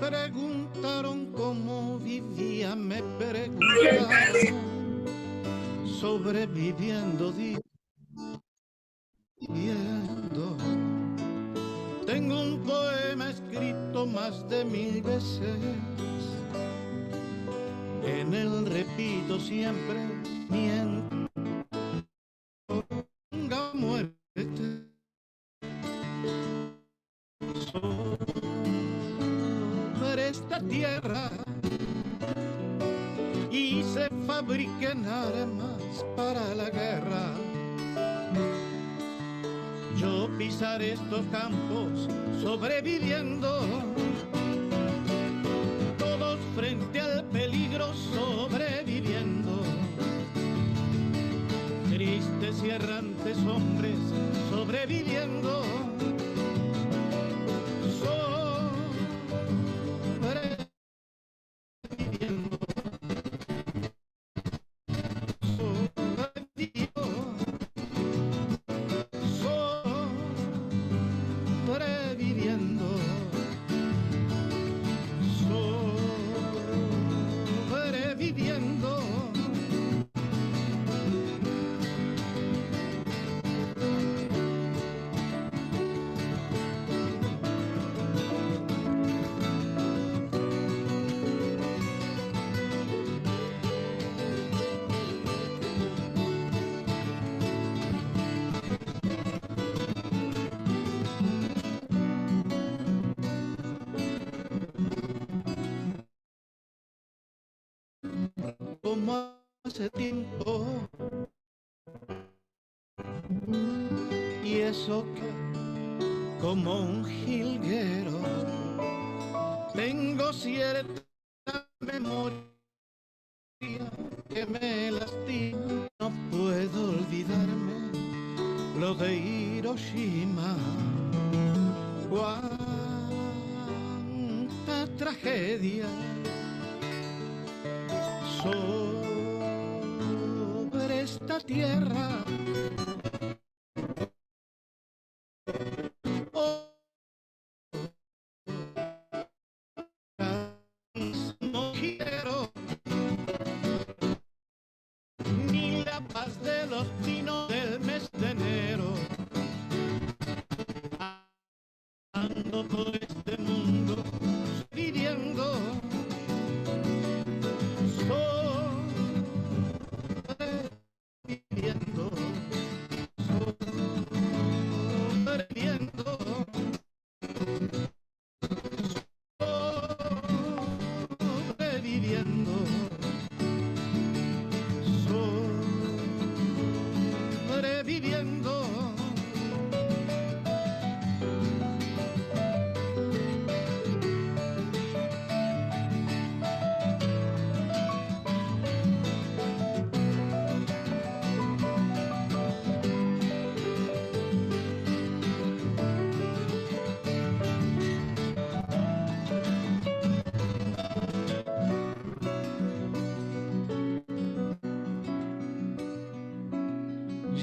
preguntaron cómo vivía, me preguntaron, sobreviviendo, viviendo. Tengo un poema escrito más de 1000 veces. En él repito siempre, mientras tenga muerte, sobre esta tierra y se fabriquen armas para la guerra. Yo pisaré estos campos sobreviviendo, todos frente al peligro sobreviviendo. Tristes y errantes hombres sobreviviendo, sobreviviendo, sobreviviendo, sobreviviendo. Como hace tiempo, y eso que como un jilguero tengo cierta memoria que me lastima. No puedo olvidarme lo de Hiroshima. Cuánta tragedia sobre esta tierra. Oh, no quiero ni la paz de los pinos del mes de enero. Ando por este mundo viviendo, sobreviviendo, sobreviviendo, sobreviviendo, sobreviviendo.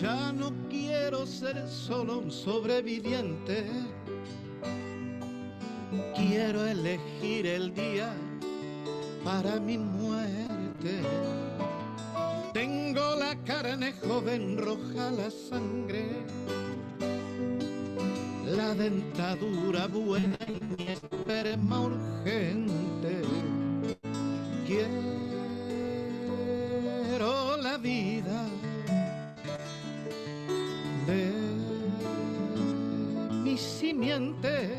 Ya no quiero ser solo un sobreviviente. Quiero elegir el día para mi muerte. Tengo la carne joven, roja la sangre, la dentadura buena y mi esperma urgente. Quiero la vida de mi simiente.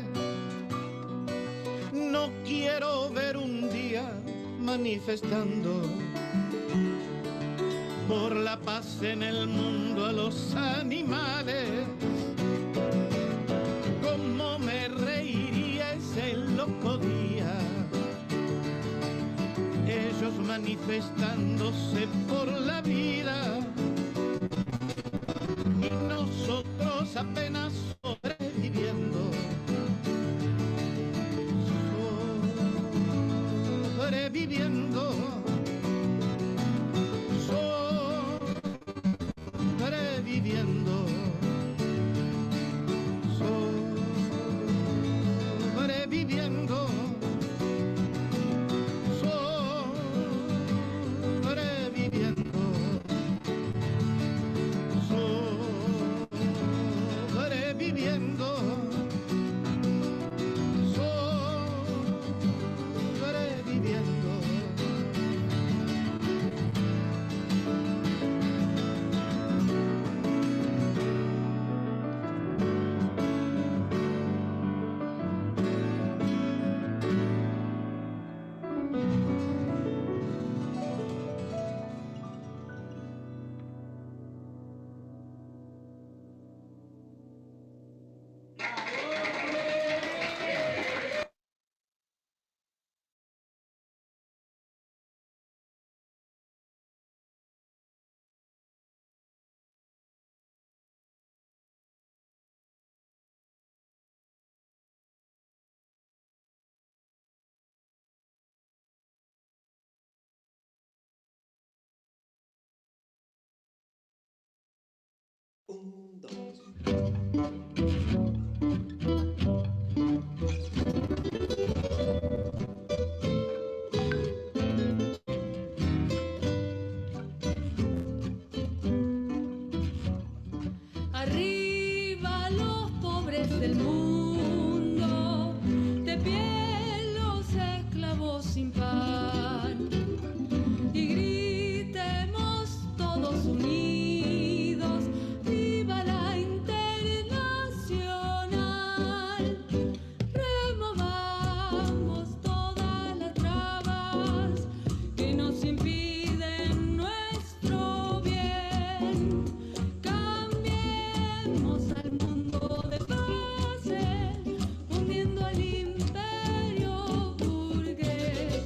No quiero ver un día manifestando por la paz en el mundo a los animales. Cómo me reiría ese loco día, ellos manifestándose por la vida y nosotros apenas sobreviviendo, sobreviviendo, sobreviviendo, sobreviviendo. Arriba los pobres del mundo, de pie los esclavos sin pan, y gritemos todos unidos, viva la internacional. Removamos todas las trabas que nos impiden nuestro bien. Cambiemos al mundo de base, hundiendo al imperio burgués.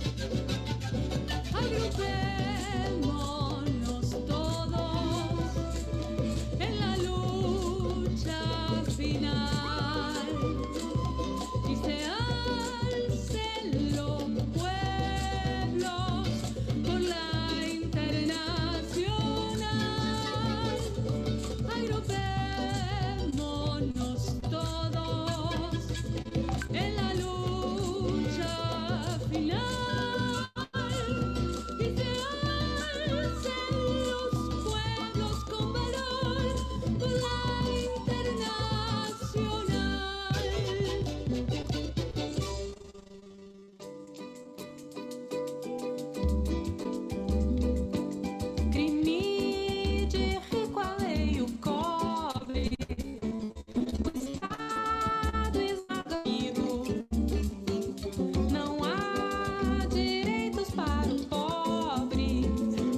Agrupémonos todos en la lucha final y se alcen los pueblos por la internacional. Agrupémonos todos en la lucha final y se alcen los pueblos con valor por la internacional. Grimide requalei o cobre, o Estado esmagado. Não há direitos para o pobre,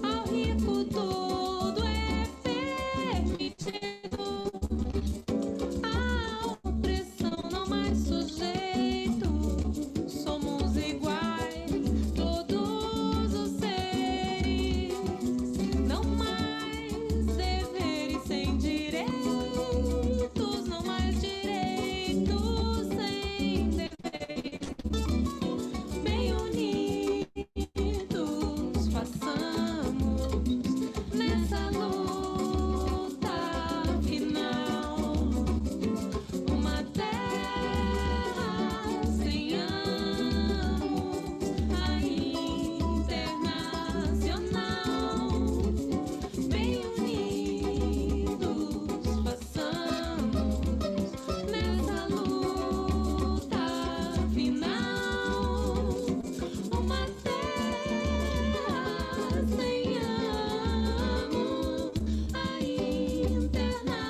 ao rico tudo é permitido. A opressão não mais sujeito, somos iguais, todos os seres. Não mais deveres sem direitos, não mais direitos sem deveres. Bem unidos façamos nessa luta final uma terra sem amos, a internacional. Bem unidos façamos nessa luta final uma terra sem amo, a internacional.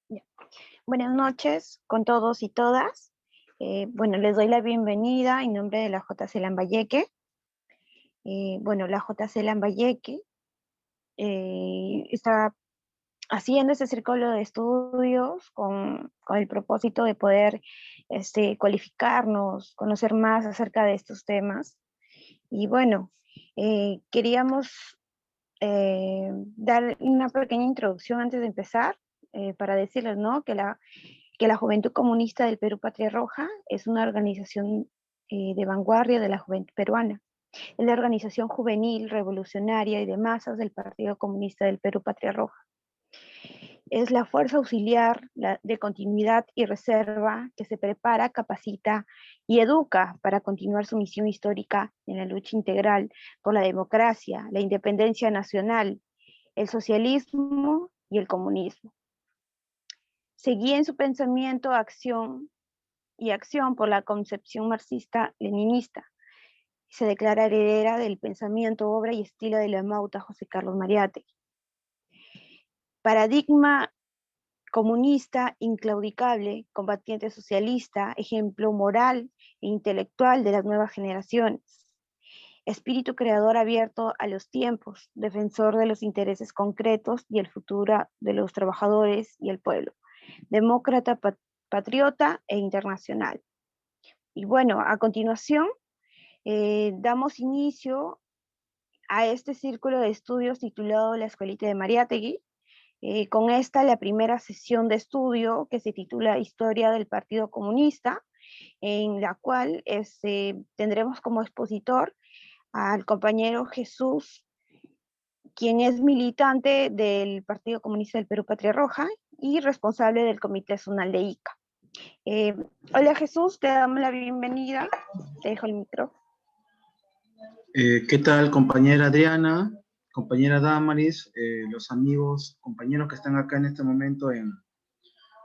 Ya. Buenas noches con todos y todas. Bueno, les doy la bienvenida en nombre de la JC Lambayeque. Bueno, la JC Lambayeque está haciendo este círculo de estudios con el propósito de poder cualificarnos, conocer más acerca de estos temas. Y bueno, queríamos dar una pequeña introducción antes de empezar, para decirles, ¿no?, que la Juventud Comunista del Perú Patria Roja es una organización de vanguardia de la juventud peruana. Es la organización juvenil, revolucionaria y de masas del Partido Comunista del Perú Patria Roja. Es la fuerza auxiliar de continuidad y reserva que se prepara, capacita y educa para continuar su misión histórica en la lucha integral por la democracia, la independencia nacional, el socialismo y el comunismo. Se guía en su pensamiento, acción por la concepción marxista-leninista. Se declara heredera del pensamiento, obra y estilo de la mauta José Carlos Mariátegui. Paradigma comunista inclaudicable, combatiente socialista, ejemplo moral e intelectual de las nuevas generaciones. espíritu creador abierto a los tiempos, defensor de los intereses concretos y el futuro de los trabajadores y el pueblo, demócrata, patriota e internacional. Y bueno, a continuación damos inicio a este círculo de estudios titulado La Escuelita de Mariátegui. Con esta, la primera sesión de estudio que se titula Historia del Partido Comunista, en la cual tendremos como expositor al compañero Jesús, quien es militante del Partido Comunista del Perú Patria Roja y responsable del Comité Zonal de Ica. Hola Jesús, te damos la bienvenida. Te dejo el micro. ¿Qué tal, compañera Adriana, compañera Damaris, los amigos, compañeros que están acá en este momento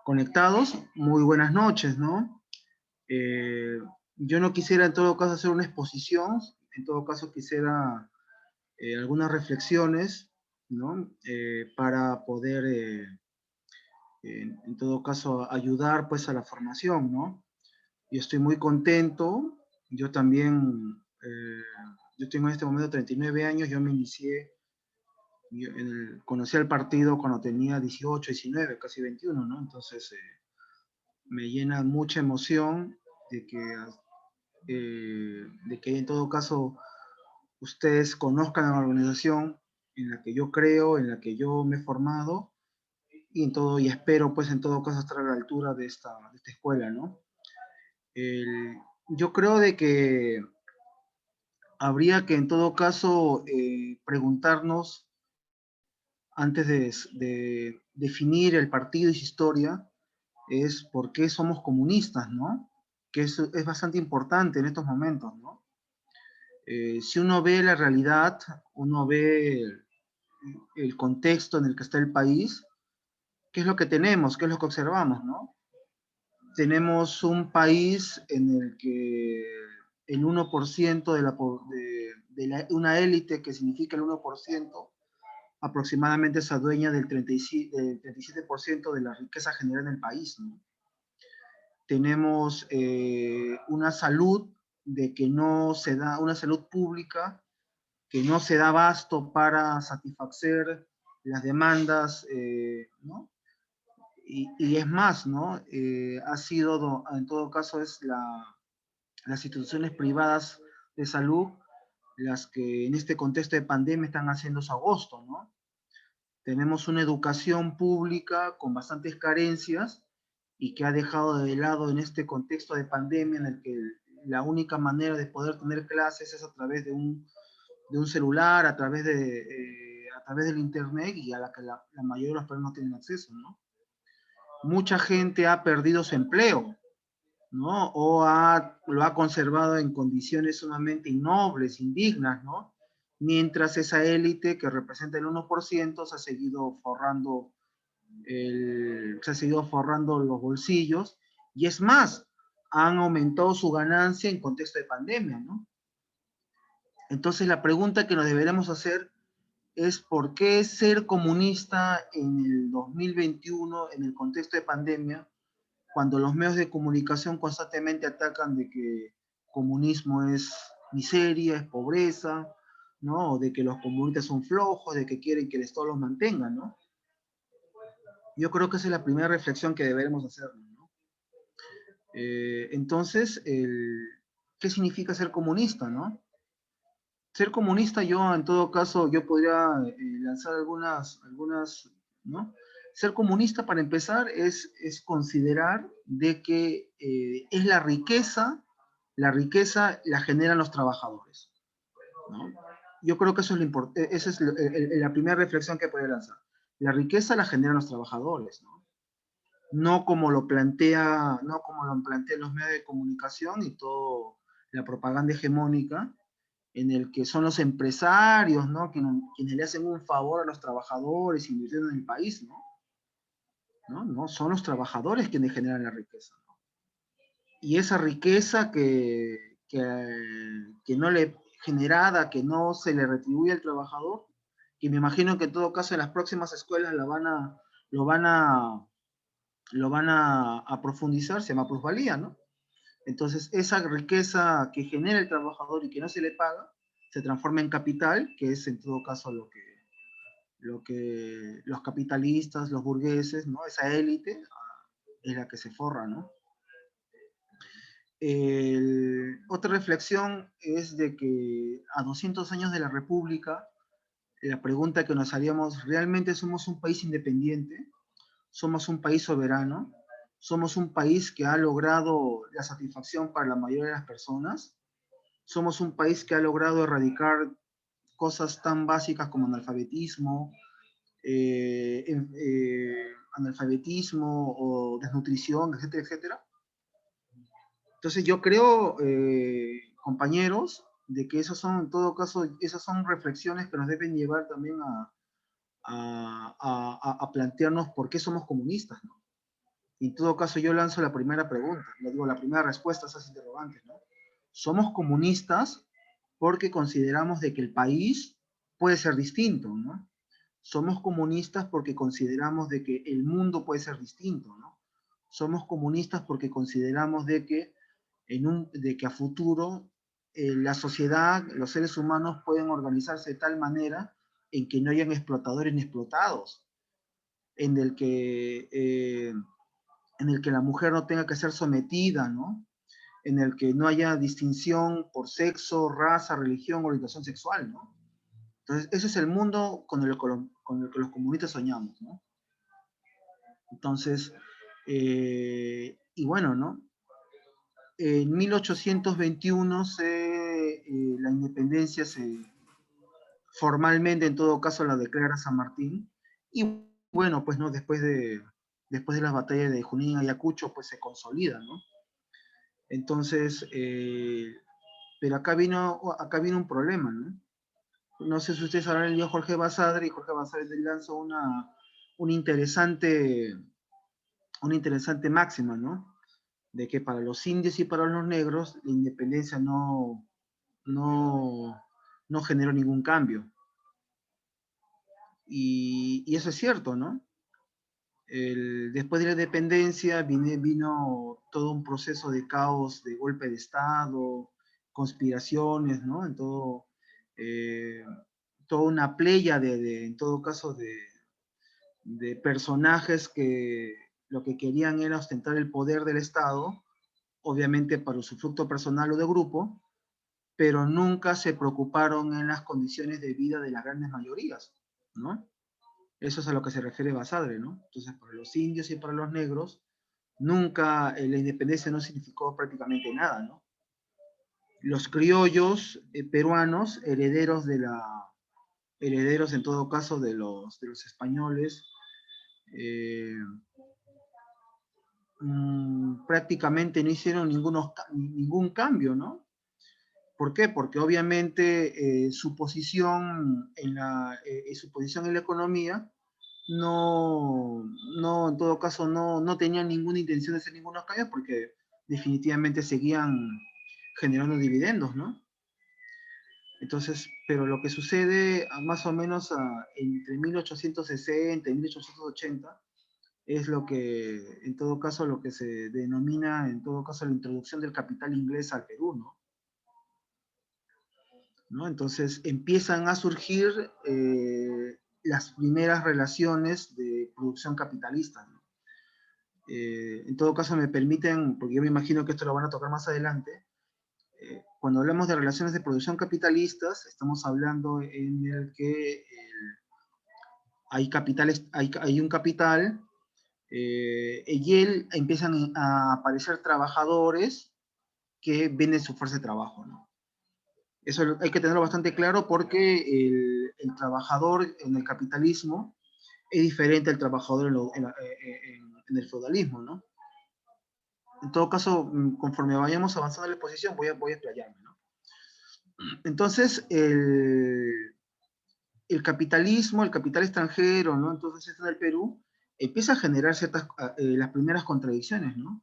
conectados? Muy buenas noches, ¿no? Yo no quisiera en todo caso hacer una exposición, en todo caso quisiera algunas reflexiones, ¿no? Para poder, en todo caso, ayudar pues a la formación, ¿no? Yo estoy muy contento, yo también, yo tengo en este momento 39 años, yo me inicié, conocí al partido cuando tenía 18, 19, casi 21, ¿no? Entonces me llena mucha emoción de que en todo caso ustedes conozcan la organización en la que yo creo, en la que yo me he formado, y espero pues en todo caso estar a la altura de esta escuela, ¿no? Yo creo de que habría que en todo caso preguntarnos, antes de definir el partido y su historia, es por qué somos comunistas, ¿no? Que eso es bastante importante en estos momentos, ¿no? Si uno ve la realidad, uno ve el contexto en el que está el país, ¿qué es lo que tenemos? ¿Qué es lo que observamos, no? Tenemos un país en el que el 1% una élite que significa el 1%, aproximadamente se adueña del 37% de la riqueza general en el país, ¿no? Tenemos una salud una salud pública que no se da abasto para satisfacer las demandas, ¿no? Y es más, ¿no? Ha sido, en todo caso, las instituciones privadas de salud las que en este contexto de pandemia están haciendo su agosto, ¿no? Tenemos una educación pública con bastantes carencias y que ha dejado de lado en este contexto de pandemia en el que la única manera de poder tener clases es a través de un celular, a través del internet, y a la que la mayoría de las personas no tienen acceso, ¿no? Mucha gente ha perdido su empleo, ¿no? O lo ha conservado en condiciones sumamente innobles, indignas, ¿no? Mientras esa élite que representa el 1% se ha seguido forrando los bolsillos, y es más, han aumentado su ganancia en contexto de pandemia, ¿no? Entonces la pregunta que nos deberemos hacer es por qué ser comunista en el 2021, en el contexto de pandemia, cuando los medios de comunicación constantemente atacan de que comunismo es miseria, es pobreza, ¿no? O de que los comunistas son flojos, de que quieren que el Estado los mantenga, ¿no? Yo creo que esa es la primera reflexión que deberemos hacer, ¿no? Entonces, ¿qué significa ser comunista, no? Ser comunista, yo en todo caso, yo podría lanzar algunas, ¿no? Ser comunista, para empezar, es considerar de que es la riqueza la generan los trabajadores, ¿no? Yo creo que eso esa es la primera reflexión que podría lanzar. La riqueza la generan los trabajadores, ¿no? No como lo plantean los medios de comunicación y toda la propaganda hegemónica, en el que son los empresarios, ¿no? Quienes le hacen un favor a los trabajadores invirtiendo en el país, ¿no? No, son los trabajadores quienes generan la riqueza, ¿no? Y esa riqueza que no le generada, que no se le retribuye al trabajador, y me imagino que en todo caso en las próximas escuelas lo van a profundizar, se llama plusvalía, ¿no? Entonces, esa riqueza que genera el trabajador y que no se le paga, se transforma en capital, que es en todo caso lo que los capitalistas, los burgueses, ¿no? Esa élite es la que se forra, ¿no? Otra reflexión es de que a 200 años de la República, la pregunta que nos haríamos, ¿realmente somos un país independiente? ¿Somos un país soberano? ¿Somos un país que ha logrado la satisfacción para la mayoría de las personas? ¿Somos un país que ha logrado erradicar cosas tan básicas como analfabetismo o desnutrición, etcétera, etcétera? Entonces yo creo, compañeros, de que esas son, en todo caso, esas son reflexiones que nos deben llevar también a plantearnos por qué somos comunistas, ¿no? En todo caso, yo lanzo la primera pregunta, le digo, la primera respuesta a esas interrogantes, ¿no? Somos comunistas porque consideramos de que el país puede ser distinto, ¿no? Somos comunistas porque consideramos de que el mundo puede ser distinto, ¿no? Somos comunistas porque consideramos de que, de que a futuro la sociedad, los seres humanos pueden organizarse de tal manera en que no hayan explotadores ni explotados, en el que, en el que la mujer no tenga que ser sometida, ¿no? En el que no haya distinción por sexo, raza, religión, orientación sexual, ¿no? Entonces, ese es el mundo con el que los comunistas soñamos, ¿no? Entonces, y bueno, ¿no? En 1821 la independencia formalmente, en todo caso, la declara San Martín, y bueno, pues, ¿no? Después de las batallas de Junín y Ayacucho, pues se consolida, ¿no? Entonces, pero acá vino un problema, ¿no? No sé si ustedes sabrán, el Jorge Basadre, y Jorge Basadre lanzó una interesante máxima, ¿no? De que para los indios y para los negros la independencia no generó ningún cambio. Y eso es cierto, ¿no? Después de la independencia vino todo un proceso de caos, de golpe de Estado, conspiraciones, ¿no? En todo, toda una playa en todo caso, de personajes que lo que querían era ostentar el poder del Estado, obviamente para su fruto personal o de grupo, pero nunca se preocuparon en las condiciones de vida de las grandes mayorías, ¿no? Eso es a lo que se refiere Basadre, ¿no? Entonces, para los indios y para los negros, nunca la independencia no significó prácticamente nada, ¿no? Los criollos peruanos, herederos en todo caso de los españoles, prácticamente no hicieron ningún cambio, ¿no? ¿Por qué? Porque obviamente su posición en la economía en todo caso, no tenían ninguna intención de hacer ningunos cambios porque definitivamente seguían generando dividendos, ¿no? Entonces, pero lo que sucede más o menos entre 1860 y 1880 es lo que, en todo caso, lo que se denomina, en todo caso, la introducción del capital inglés al Perú, ¿no? Entonces empiezan a surgir las primeras relaciones de producción capitalista, ¿no? En todo caso me permiten, porque yo me imagino que esto lo van a tocar más adelante, cuando hablamos de relaciones de producción capitalistas, estamos hablando en el que hay un capital, y empiezan a aparecer trabajadores que venden su fuerza de trabajo, ¿no? Eso hay que tenerlo bastante claro porque el trabajador en el capitalismo es diferente al trabajador en el feudalismo, ¿no? En todo caso, conforme vayamos avanzando en la exposición, voy a explayarme, ¿no? Entonces, el capitalismo, el capital extranjero, ¿no? Entonces, esto en el Perú, empieza a generar las primeras contradicciones, ¿no?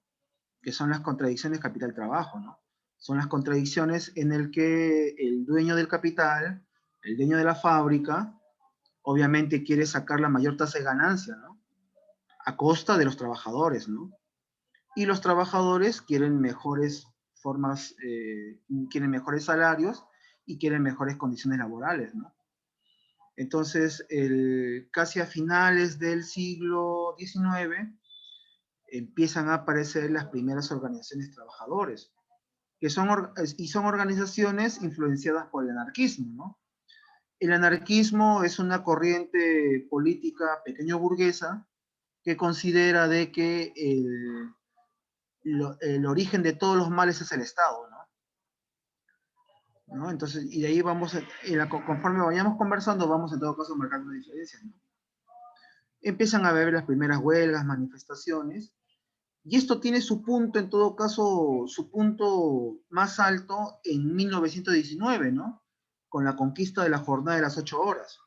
Que son las contradicciones capital-trabajo, ¿no? Son las contradicciones en el que el dueño del capital, el dueño de la fábrica, obviamente quiere sacar la mayor tasa de ganancia, ¿no? A costa de los trabajadores, ¿no? Y los trabajadores quieren mejores formas, quieren mejores salarios y quieren mejores condiciones laborales, ¿no? Entonces, casi a finales del siglo XIX, empiezan a aparecer las primeras organizaciones trabajadores, que son organizaciones influenciadas por el anarquismo, ¿no? El anarquismo es una corriente política pequeño burguesa que considera de que el origen de todos los males es el Estado, ¿no? Entonces, y de ahí vamos, conforme vayamos conversando, vamos en todo caso marcando una diferencia, ¿no? Empiezan a haber las primeras huelgas, manifestaciones, y esto tiene su punto, en todo caso, su punto más alto en 1919, ¿no? Con la conquista de la jornada de las 8 horas,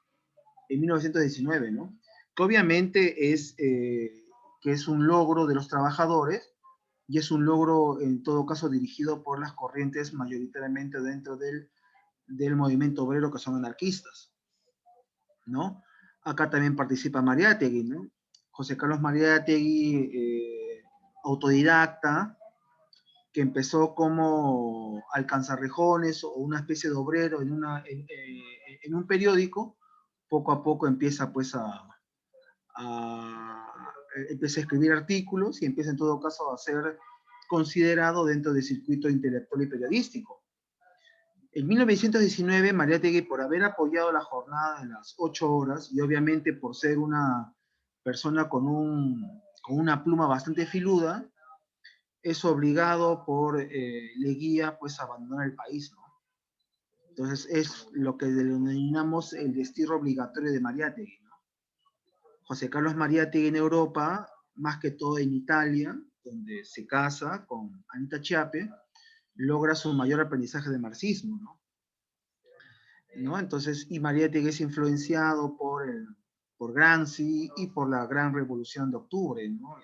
en 1919, ¿no? Que obviamente que es un logro de los trabajadores, y es un logro, en todo caso, dirigido por las corrientes mayoritariamente dentro del movimiento obrero, que son anarquistas, ¿no? Acá también participa Mariátegui, ¿no? José Carlos Mariátegui, autodidacta, que empezó como alcanzarrejones o una especie de obrero en un periódico, poco a poco empieza pues empieza a escribir artículos y empieza en todo caso a ser considerado dentro del circuito intelectual y periodístico. En 1919, Mariátegui, por haber apoyado la jornada de las 8 horas, y obviamente por ser una persona con una pluma bastante filuda, es obligado por Leguía pues a abandonar el país, ¿no? Entonces es lo que denominamos el destierro obligatorio de Mariátegui, ¿no? José Carlos Mariátegui en Europa, más que todo en Italia, donde se casa con Anita Chiappe, logra su mayor aprendizaje de marxismo, ¿no? Entonces, y Mariátegui es influenciado por Gramsci y por la Gran Revolución de Octubre, ¿no?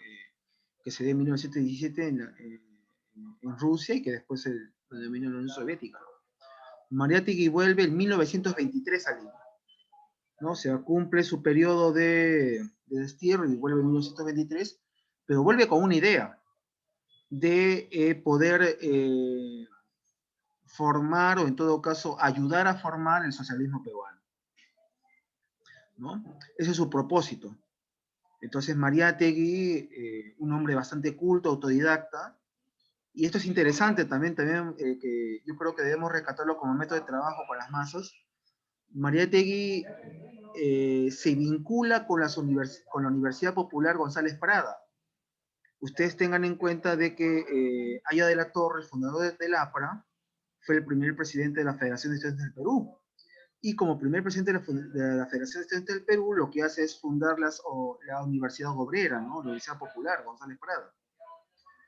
Que se dio en 1917 en Rusia y que después se denominó la Unión Soviética. Mariátegui vuelve en 1923 a Lima, ¿no? O sea, cumple su periodo de destierro y vuelve en 1923, pero vuelve con una idea de poder formar, o en todo caso, ayudar a formar el socialismo peruano, ¿no? Ese es su propósito. Entonces, Mariátegui, un hombre bastante culto, autodidacta, y esto es interesante también que yo creo que debemos rescatarlo como método de trabajo con las masas. Mariátegui se vincula con la Universidad Popular González Prada. Ustedes tengan en cuenta de que Aya de la Torre, el fundador del APRA, fue el primer presidente de la Federación de Estudiantes del Perú. Y como primer presidente de la Federación de Estudiantes del Perú, lo que hace es fundar la Universidad Obrera, ¿no? La Universidad Popular González Prada.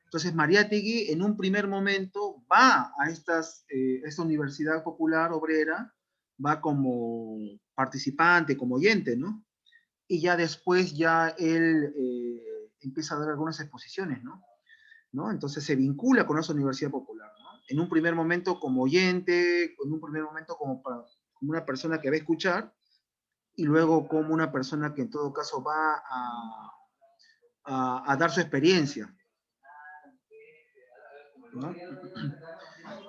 Entonces, Mariátegui, en un primer momento, va a esta Universidad Popular Obrera, va como participante, como oyente, ¿no? Y ya después, él empieza a dar algunas exposiciones, ¿no? Entonces, se vincula con esa Universidad Popular, ¿no? En un primer momento como oyente, en un primer momento como una persona que va a escuchar, y luego como una persona que en todo caso va a dar su experiencia, ¿no?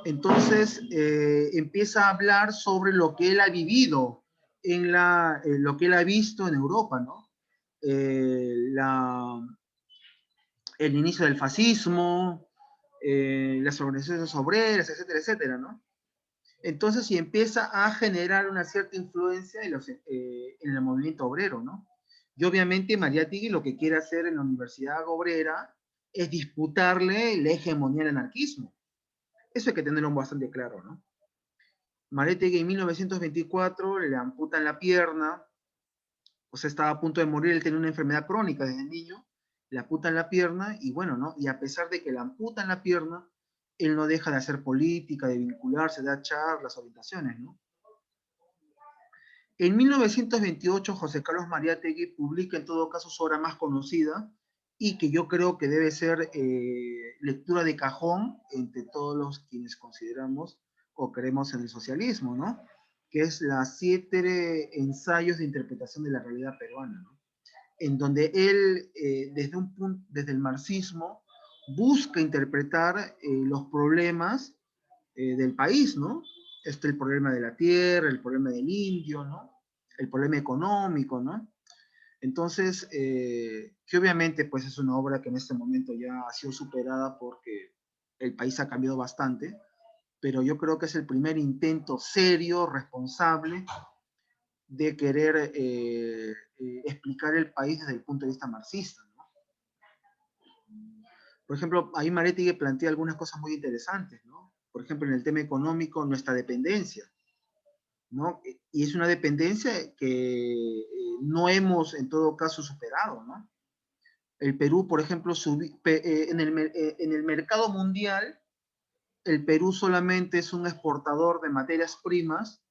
Entonces empieza a hablar sobre lo que él ha vivido, lo que él ha visto en Europa, ¿no? El inicio del fascismo, las organizaciones obreras, etcétera, etcétera, ¿no? Entonces, y empieza a generar una cierta influencia en el movimiento obrero, ¿no? Y obviamente Mariátegui lo que quiere hacer en la Universidad Obrera es disputarle la hegemonía del anarquismo. Eso hay que tenerlo bastante claro, ¿no? Mariátegui en 1924 le amputan la pierna, o sea, estaba a punto de morir, él tenía una enfermedad crónica desde niño, le amputan la pierna, y bueno, ¿no? Y a pesar de que le amputan la pierna, él no deja de hacer política, de vincularse, de dar charlas, orientaciones, ¿no? En 1928, José Carlos Mariátegui publica en todo caso su obra más conocida, y que yo creo que debe ser lectura de cajón entre todos los quienes consideramos o creemos en el socialismo, ¿no? Que es las 7 ensayos de interpretación de la realidad peruana, ¿no? En donde él, desde el marxismo, busca interpretar los problemas del país, ¿no? Está el problema de la tierra, el problema del indio, ¿no? El problema económico, ¿no? Entonces, que obviamente pues es una obra que en este momento ya ha sido superada porque el país ha cambiado bastante, pero yo creo que es el primer intento serio, responsable, de querer explicar el país desde el punto de vista marxista, ¿no? Por ejemplo, ahí Maretti plantea algunas cosas muy interesantes, ¿no? Por ejemplo, en el tema económico, nuestra dependencia, ¿no? Y es una dependencia que no hemos en todo caso superado, ¿no? El Perú, por ejemplo, en el mercado mundial, el Perú solamente es un exportador de materias primas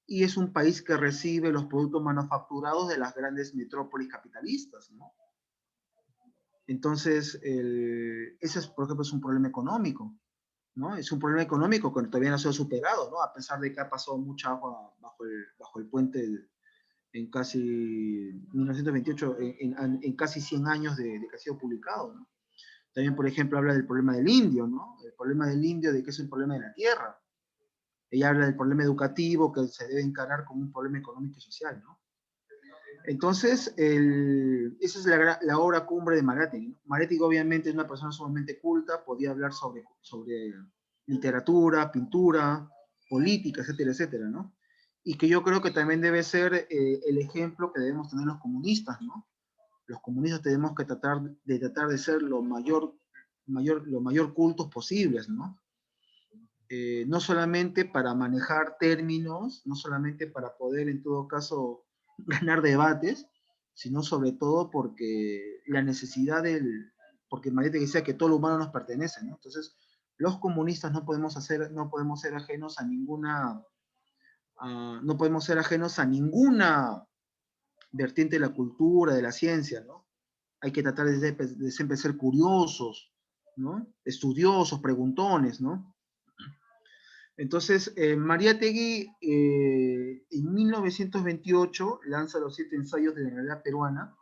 y es un país que recibe los productos manufacturados de las grandes metrópolis capitalistas, ¿no? Entonces, ese, es, por ejemplo, es un problema económico, ¿no? Es un problema económico que todavía no se ha superado, ¿no? A pesar de que ha pasado mucha agua bajo el puente en casi 1928, en casi 100 años de que ha sido publicado, ¿no? También, por ejemplo, habla del problema del indio, ¿no? El problema del indio, de que es un problema de la tierra. Ella habla del problema educativo que se debe encarar como un problema económico y social, ¿no? Entonces, esa es la obra cumbre de Maretti, ¿no? Maretti obviamente es una persona sumamente culta, podía hablar sobre literatura, pintura, política, etcétera, etcétera, ¿no? Y que yo creo que también debe ser el ejemplo que debemos tener los comunistas, ¿no? Los comunistas tenemos que tratar de ser lo mayor cultos posibles, ¿no? No solamente para manejar términos, no solamente para poder en todo caso ganar debates, sino sobre todo porque la necesidad porque Mariette decía que todo lo humano nos pertenece, ¿no? Entonces, los comunistas no podemos ser ajenos a no podemos ser ajenos a ninguna vertiente de la cultura, de la ciencia, ¿no? Hay que tratar de siempre ser curiosos, ¿no? Estudiosos, preguntones, ¿no? Entonces, Mariátegui en 1928 lanza los 7 ensayos de la realidad peruana,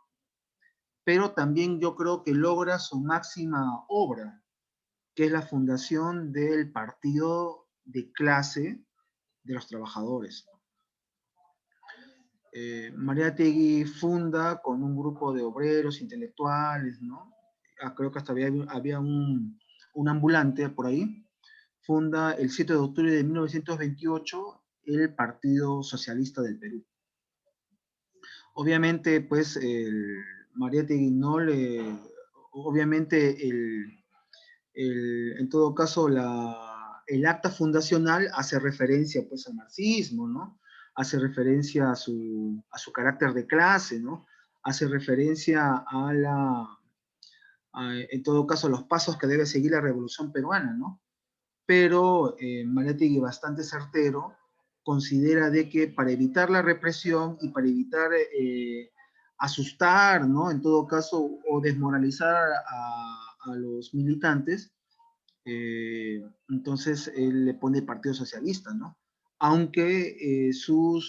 pero también yo creo que logra su máxima obra, que es la fundación del Partido de Clase de los Trabajadores. Mariátegui funda con un grupo de obreros, intelectuales, ¿no? Creo que hasta había un ambulante por ahí. Funda el 7 de octubre de 1928 el Partido Socialista del Perú. Obviamente, pues, Mariátegui no le... Obviamente, en todo caso, el acta fundacional hace referencia, pues, al marxismo, ¿no? Hace referencia a su carácter de clase, ¿no? Hace referencia en todo caso, a los pasos que debe seguir la revolución peruana, ¿no? Pero Mariátegui, bastante certero, considera de que para evitar la represión y para evitar asustar, ¿no? En todo caso, o desmoralizar a los militantes, entonces él le pone Partido Socialista, ¿no? Aunque su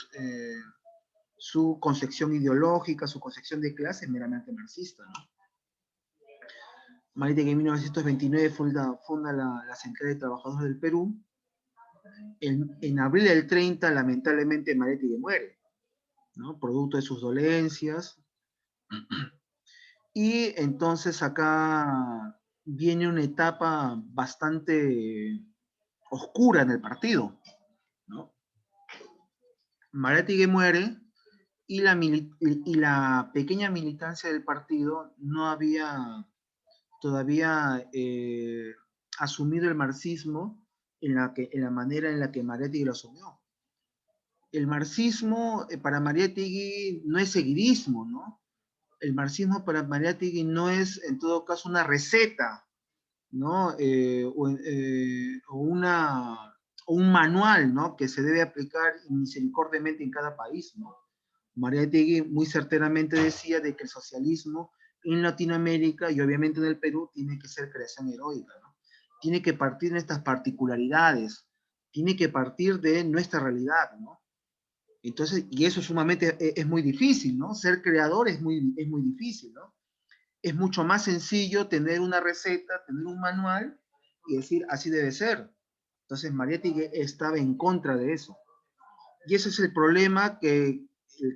concepción ideológica, su concepción de clase es meramente marxista, ¿no? Mariátegui en 1929 funda la Central de Trabajadores del Perú. En abril del 30, lamentablemente, Mariátegui muere, ¿no? Producto de sus dolencias. Y entonces acá viene una etapa bastante oscura en el partido, ¿no? Mariátegui muere y la pequeña militancia del partido no había todavía asumido el marxismo en la manera en la que Mariátegui lo asumió. El marxismo para Mariátegui no es seguidismo, ¿no? El marxismo para Mariátegui no es, en todo caso, una receta, ¿no? O un manual, ¿no? Que se debe aplicar misericordiamente en cada país, ¿no? Mariátegui muy certeramente decía de que el socialismo en Latinoamérica y obviamente en el Perú tiene que ser creación heroica, ¿no? Tiene que partir de estas particularidades, tiene que partir de nuestra realidad, ¿no? Entonces, y eso sumamente es muy difícil, ¿no? Ser creador es muy difícil, ¿no? Es mucho más sencillo tener una receta, tener un manual y decir, así debe ser. Entonces Mariátegui estaba en contra de eso. Y ese es el problema el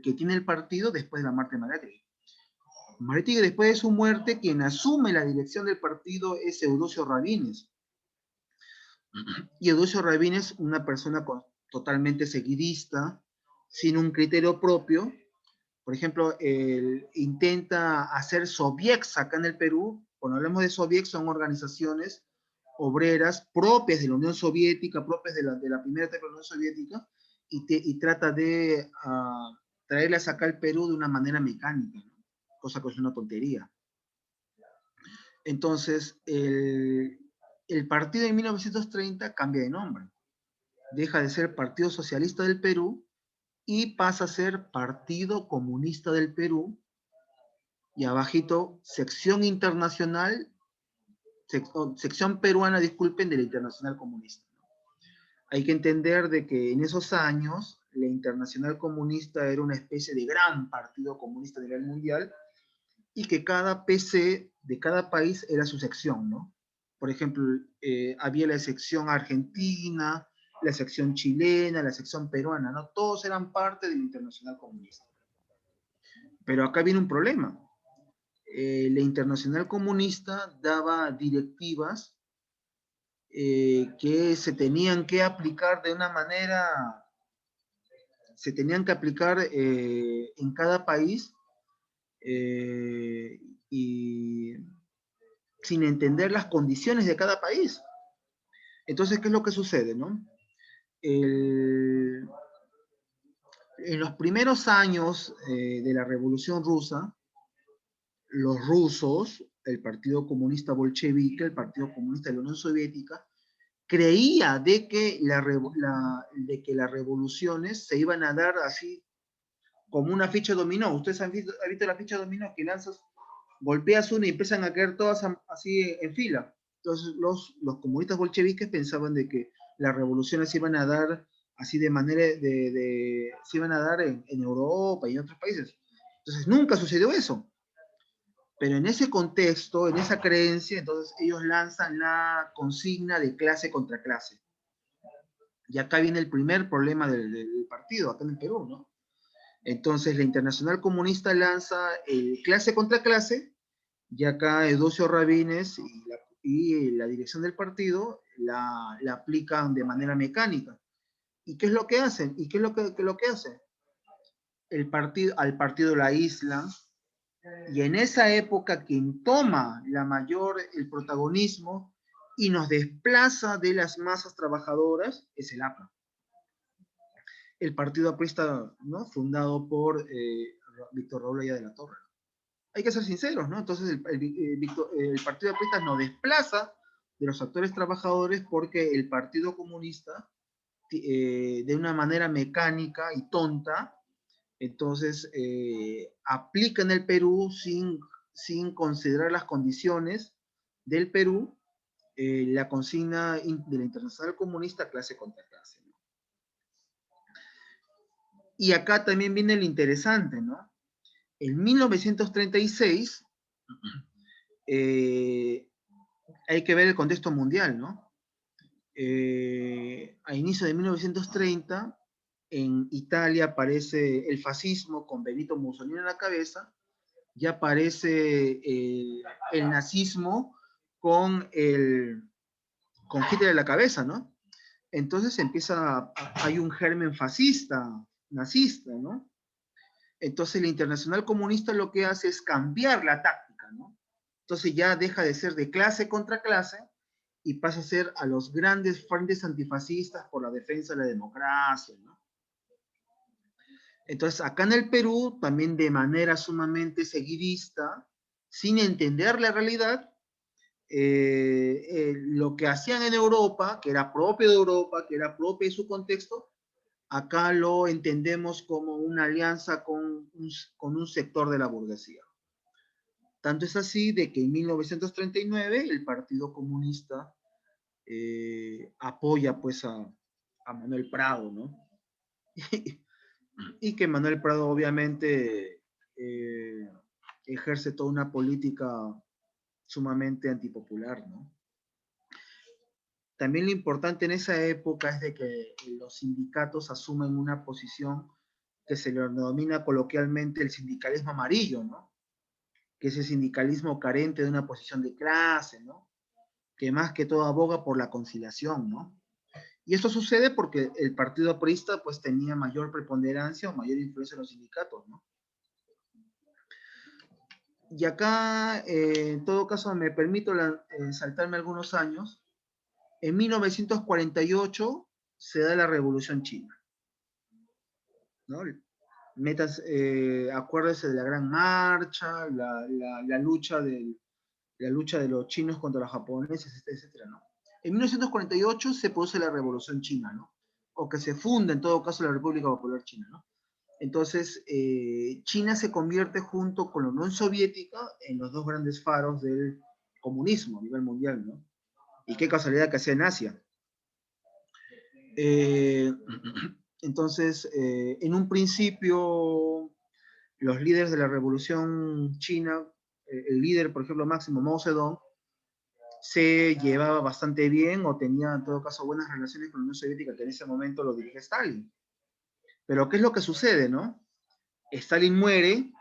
que tiene el partido después de la muerte de Mariátegui. Mariátegui, después de su muerte, quien asume la dirección del partido es Eudosio Rabines. Y Eudosio Rabines, una persona totalmente seguidista, sin un criterio propio. Por ejemplo, él intenta hacer soviets acá en el Perú. Cuando hablamos de soviets, son organizaciones obreras propias de la Unión Soviética, propias de la primera etapa de la Unión Soviética, y trata de traerlas acá al Perú de una manera mecánica, ¿no? Cosa que es una tontería. Entonces, el partido en 1930 cambia de nombre. Deja de ser Partido Socialista del Perú y pasa a ser Partido Comunista del Perú, y abajito, sección internacional, sección peruana, disculpen, de la Internacional Comunista. Hay que entender de que en esos años la Internacional Comunista era una especie de gran partido comunista a nivel mundial, y que cada PC de cada país era su sección, ¿no? Por ejemplo, había la sección argentina, la sección chilena, la sección peruana, ¿no? Todos eran parte de la Internacional Comunista. Pero acá viene un problema. La Internacional Comunista daba directivas que se tenían que aplicar de una manera, se tenían que aplicar en cada país, y sin entender las condiciones de cada país. Entonces, ¿qué es lo que sucede, no? En los primeros años de la Revolución Rusa, los rusos, el Partido Comunista Bolchevique, el Partido Comunista de la Unión Soviética, creía de que las revoluciones se iban a dar así como una ficha dominó. Ustedes han visto la ficha dominó, que lanzas, golpeas una y empiezan a caer todas así en fila. Entonces los comunistas bolcheviques pensaban de que las revoluciones se iban a dar así de manera se iban a dar en Europa y en otros países. Entonces nunca sucedió eso. Pero en ese contexto, en esa creencia, entonces ellos lanzan la consigna de clase contra clase. Y acá viene el primer problema del partido, acá en el Perú, ¿no? Entonces la Internacional Comunista lanza el clase contra clase, y acá Eudosio Rabines y la dirección del partido la aplican de manera mecánica. ¿Y qué es lo que hacen? ¿Y qué es lo que hacen? Al partido la aíslan, y en esa época quien toma el protagonismo y nos desplaza de las masas trabajadoras es el APRA. El partido aprista, ¿no? Fundado por Víctor Raúl Aya de la Torre. Hay que ser sinceros, ¿no? Entonces el partido aprista nos desplaza de los actores trabajadores, porque el Partido Comunista, de una manera mecánica y tonta, entonces aplica en el Perú sin considerar las condiciones del Perú, la consigna de la Internacional Comunista, clase contra clase, ¿no? Y acá también viene lo interesante, ¿no? En 1936, hay que ver el contexto mundial, ¿no? A inicio de 1930, en Italia aparece el fascismo con Benito Mussolini en la cabeza, ya aparece el nazismo con Hitler en la cabeza, ¿no? Entonces hay un germen fascista, nazista, ¿no? Entonces la Internacional Comunista lo que hace es cambiar la táctica, ¿no? Entonces ya deja de ser de clase contra clase y pasa a ser a los grandes frentes antifascistas por la defensa de la democracia, ¿no? Entonces acá en el Perú, también de manera sumamente seguidista, sin entender la realidad, lo que hacían en Europa, que era propio de Europa, que era propio de su contexto, acá lo entendemos como una alianza con un sector de la burguesía. Tanto es así de que en 1939 el Partido Comunista apoya pues a Manuel Prado, ¿no? Y que Manuel Prado obviamente ejerce toda una política sumamente antipopular, ¿no? También lo importante en esa época es de que los sindicatos asumen una posición que se le denomina coloquialmente el sindicalismo amarillo, ¿no? Que es el sindicalismo carente de una posición de clase, ¿no? Que más que todo aboga por la conciliación, ¿no? Y esto sucede porque el partido aprista pues tenía mayor preponderancia o mayor influencia en los sindicatos, ¿no? Y acá, en todo caso, me permito saltarme algunos años. En 1948 se da la Revolución China, ¿no? Acuérdese de la Gran Marcha, la lucha de los chinos contra los japoneses, etcétera, ¿no? En 1948 se produce la Revolución China, ¿no? O que se funda, en todo caso, la República Popular China, ¿no? Entonces, China se convierte junto con la Unión Soviética en los dos grandes faros del comunismo a nivel mundial, ¿no? Y qué casualidad que sea en Asia. Entonces, en un principio, los líderes de la Revolución China, el líder, por ejemplo, máximo Mao Zedong, se llevaba bastante bien o tenía en todo caso buenas relaciones con la Unión Soviética, que en ese momento lo dirige Stalin. Pero ¿qué es lo que sucede, no? Stalin muere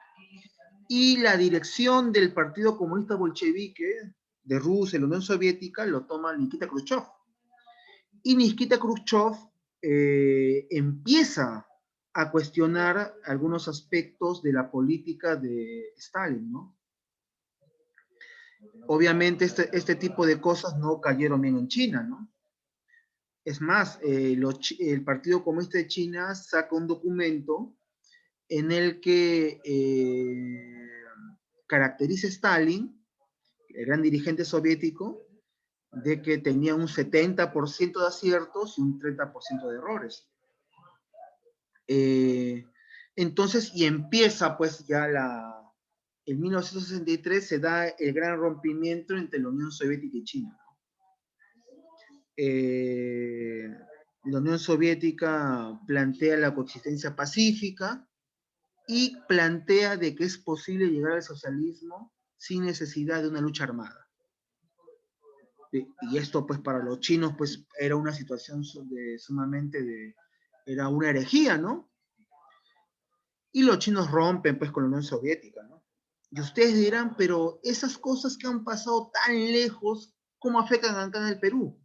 y la dirección del Partido Comunista Bolchevique de Rusia y la Unión Soviética lo toma Nikita Khrushchev. Y Nikita Khrushchev empieza a cuestionar algunos aspectos de la política de Stalin, ¿no? Obviamente este tipo de cosas no cayeron bien en China, ¿no? Es más, el Partido Comunista de China saca un documento en el que caracteriza a Stalin, el gran dirigente soviético, de que tenía un 70% de aciertos y un 30% de errores. Entonces, y empieza pues ya en 1963 se da el gran rompimiento entre la Unión Soviética y China. La Unión Soviética plantea la coexistencia pacífica y plantea de que es posible llegar al socialismo sin necesidad de una lucha armada. Y esto pues para los chinos pues era una situación era una herejía, ¿no? Y los chinos rompen pues con la Unión Soviética, ¿no? Y ustedes dirán, pero esas cosas que han pasado tan lejos, ¿cómo afectan acá en el Perú?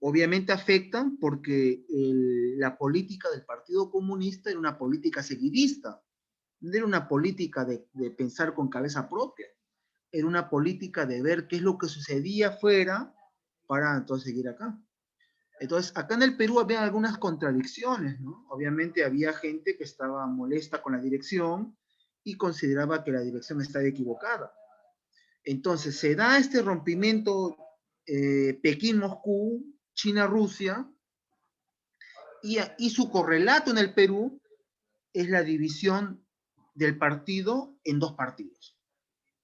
Obviamente afectan porque la política del Partido Comunista era una política seguidista, no era una política de pensar con cabeza propia, era una política de ver qué es lo que sucedía afuera para entonces seguir acá. Entonces, acá en el Perú había algunas contradicciones, ¿no? Obviamente había gente que estaba molesta con la dirección y consideraba que la dirección estaba equivocada. Entonces, se da este rompimiento Pekín-Moscú, China-Rusia, y su correlato en el Perú es la división del partido en dos partidos.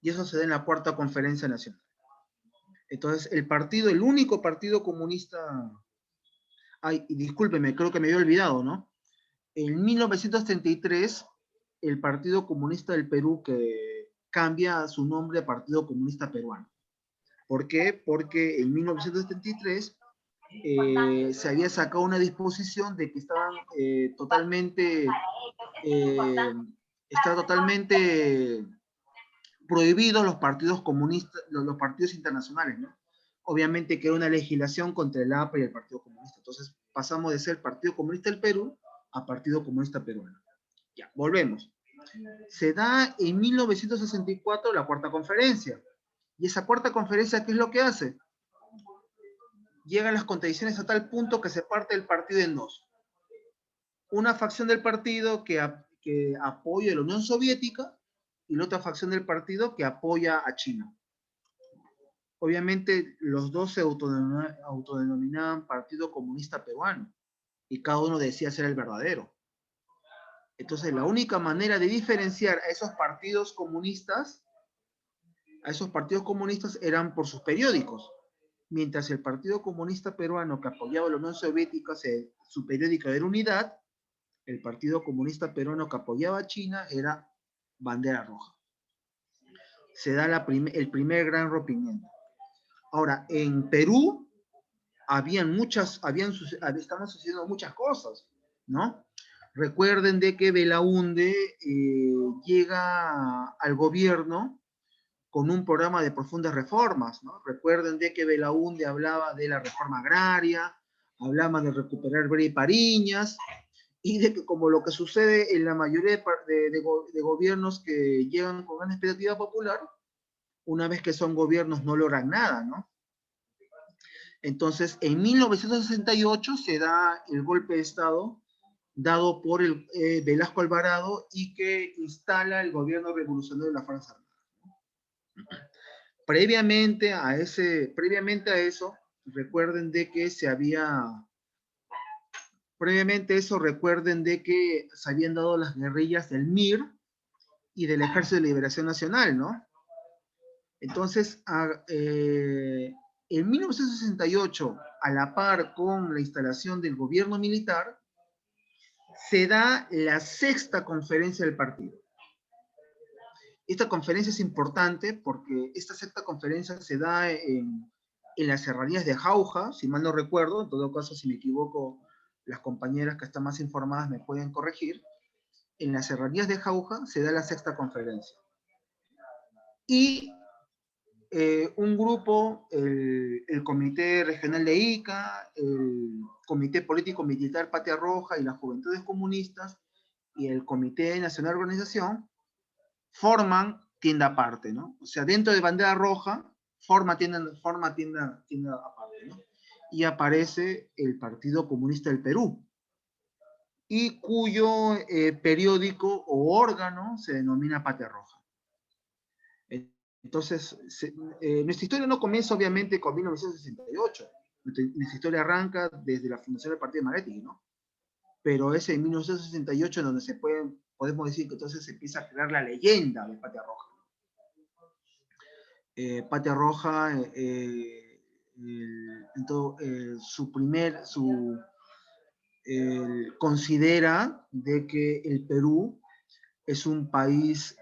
Y eso se da en la Cuarta Conferencia Nacional. Entonces, el único partido comunista. Ay, discúlpeme, creo que me había olvidado, ¿no? En 1933, el Partido Comunista del Perú que cambia su nombre a Partido Comunista Peruano. ¿Por qué? Porque en 1973 se había sacado una disposición de que estaban está totalmente prohibidos los partidos comunistas, los partidos internacionales, ¿no? Obviamente que era una legislación contra el APA y el Partido Comunista. Entonces pasamos de ser Partido Comunista del Perú a Partido Comunista Peruano. Ya, volvemos. Se da en 1964 la Cuarta Conferencia. Y esa Cuarta Conferencia, ¿qué es lo que hace? Llegan las contradicciones a tal punto que se parte el partido en dos. Una facción del partido que apoya a la Unión Soviética y la otra facción del partido que apoya a China. Obviamente los dos se autodenominaban Partido Comunista Peruano y cada uno decía ser el verdadero. Entonces la única manera de diferenciar a esos partidos comunistas eran por sus periódicos. Mientras el Partido Comunista Peruano que apoyaba a la Unión Soviética, su periódico era Unidad, el Partido Comunista Peruano que apoyaba a China era Bandera Roja. Se da el primer gran rompimiento. Ahora, en Perú, estaban sucediendo muchas cosas, ¿no? Recuerden de que Belaúnde llega al gobierno con un programa de profundas reformas, ¿no? Recuerden de que Belaúnde hablaba de la reforma agraria, hablaba de recuperar Brea y Pariñas, y de que como lo que sucede en la mayoría de gobiernos que llegan con gran expectativa popular, una vez que son gobiernos no logran nada, ¿no? Entonces, en 1968 se da el golpe de Estado dado por Velasco Alvarado y que instala el gobierno revolucionario de las Fuerzas Armadas. Previamente a eso, recuerden de que se habían dado las guerrillas del MIR y del Ejército de Liberación Nacional, ¿no? Entonces, en 1968, a la par con la instalación del gobierno militar, se da la sexta conferencia del partido. Esta conferencia es importante porque esta sexta conferencia se da en las serranías de Jauja, si mal no recuerdo, en todo caso, si me equivoco, las compañeras que están más informadas me pueden corregir. En las serranías de Jauja se da la sexta conferencia. Y un grupo, el Comité Regional de Ica, el Comité Político Militar Patria Roja y las Juventudes Comunistas y el Comité Nacional de Organización forman tienda aparte, ¿no? O sea, dentro de Bandera Roja forma tienda aparte, ¿no? Y aparece el Partido Comunista del Perú, y cuyo periódico o órgano se denomina Patria Roja. Entonces, nuestra historia no comienza obviamente con 1968, nuestra historia arranca desde la fundación del Partido de Maretti, ¿no? Pero es en 1968 en donde podemos decir que entonces se empieza a crear la leyenda de Patria Roja. Patria Roja, considera de que el Perú es un país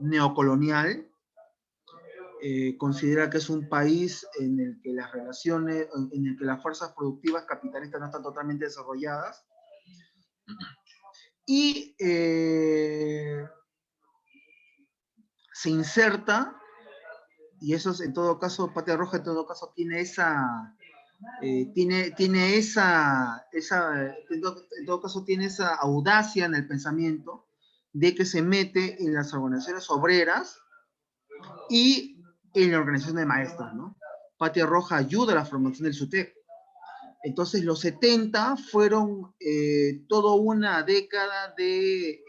neocolonial, considera que es un país en el que las relaciones, en el que las fuerzas productivas capitalistas no están totalmente desarrolladas, y se inserta, y eso es, en todo caso, Patria Roja en todo caso tiene esa audacia en el pensamiento de que se mete en las organizaciones obreras y en la organización de maestros, ¿no? Patria Roja ayuda a la formación del SUTEP. Entonces los 70 fueron toda una década de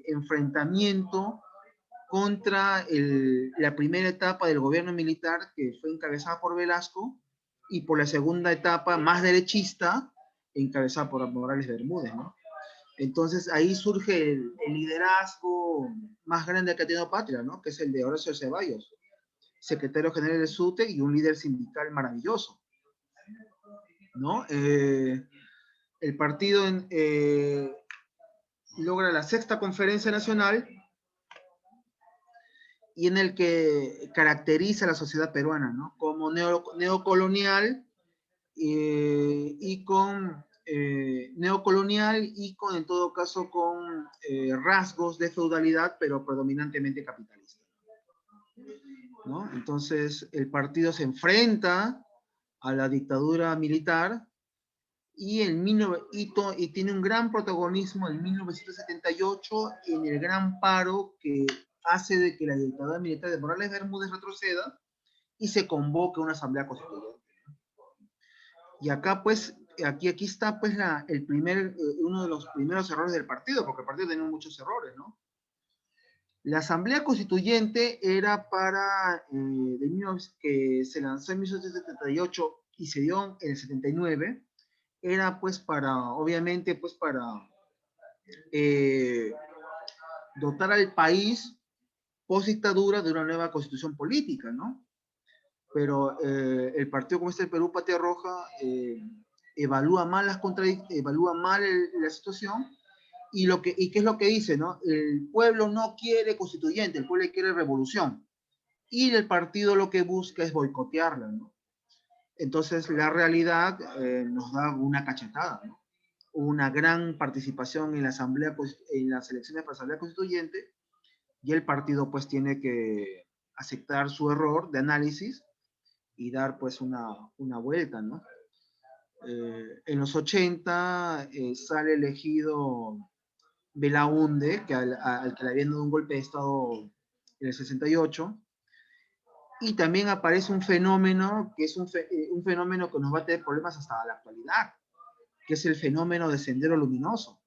enfrentamiento contra la primera etapa del gobierno militar, que fue encabezada por Velasco, y por la segunda etapa más derechista, encabezada por Morales Bermúdez, ¿no? Entonces ahí surge el liderazgo más grande que ha tenido Patria, ¿no? Que es el de Horacio Ceballos, secretario general del SUTE y un líder sindical maravilloso, ¿no? El partido logra la sexta conferencia nacional, y en el que caracteriza a la sociedad peruana, ¿no? Como neocolonial, en todo caso, con rasgos de feudalidad, pero predominantemente capitalista, ¿no? Entonces, el partido se enfrenta a la dictadura militar y tiene un gran protagonismo en 1978 en el gran paro que hace de que la dictadura militar de Morales Bermúdez retroceda y se convoque una asamblea constituyente. Y acá, pues, aquí está, pues, uno de los primeros errores del partido, porque el partido tenía muchos errores, ¿no? La asamblea constituyente era que se lanzó en 1978 y se dio en el 79, era, pues, obviamente, pues, para dotar al país post-dictadura de una nueva constitución política, ¿no? Pero el Partido Comunista del Perú, Patria Roja, evalúa mal la situación, y ¿qué es lo que dice, no? El pueblo no quiere constituyente, el pueblo quiere revolución, y el partido lo que busca es boicotearla, ¿no? Entonces, la realidad nos da una cachetada, ¿no? Una gran participación en la asamblea, en las elecciones para la Asamblea Constituyente, y el partido pues tiene que aceptar su error de análisis y dar pues una vuelta, ¿no? En los 80 sale elegido Belaunde, que al que le habían dado un golpe de Estado en el 68, y también aparece un fenómeno que es un fenómeno que nos va a tener problemas hasta la actualidad, que es el fenómeno de Sendero Luminoso.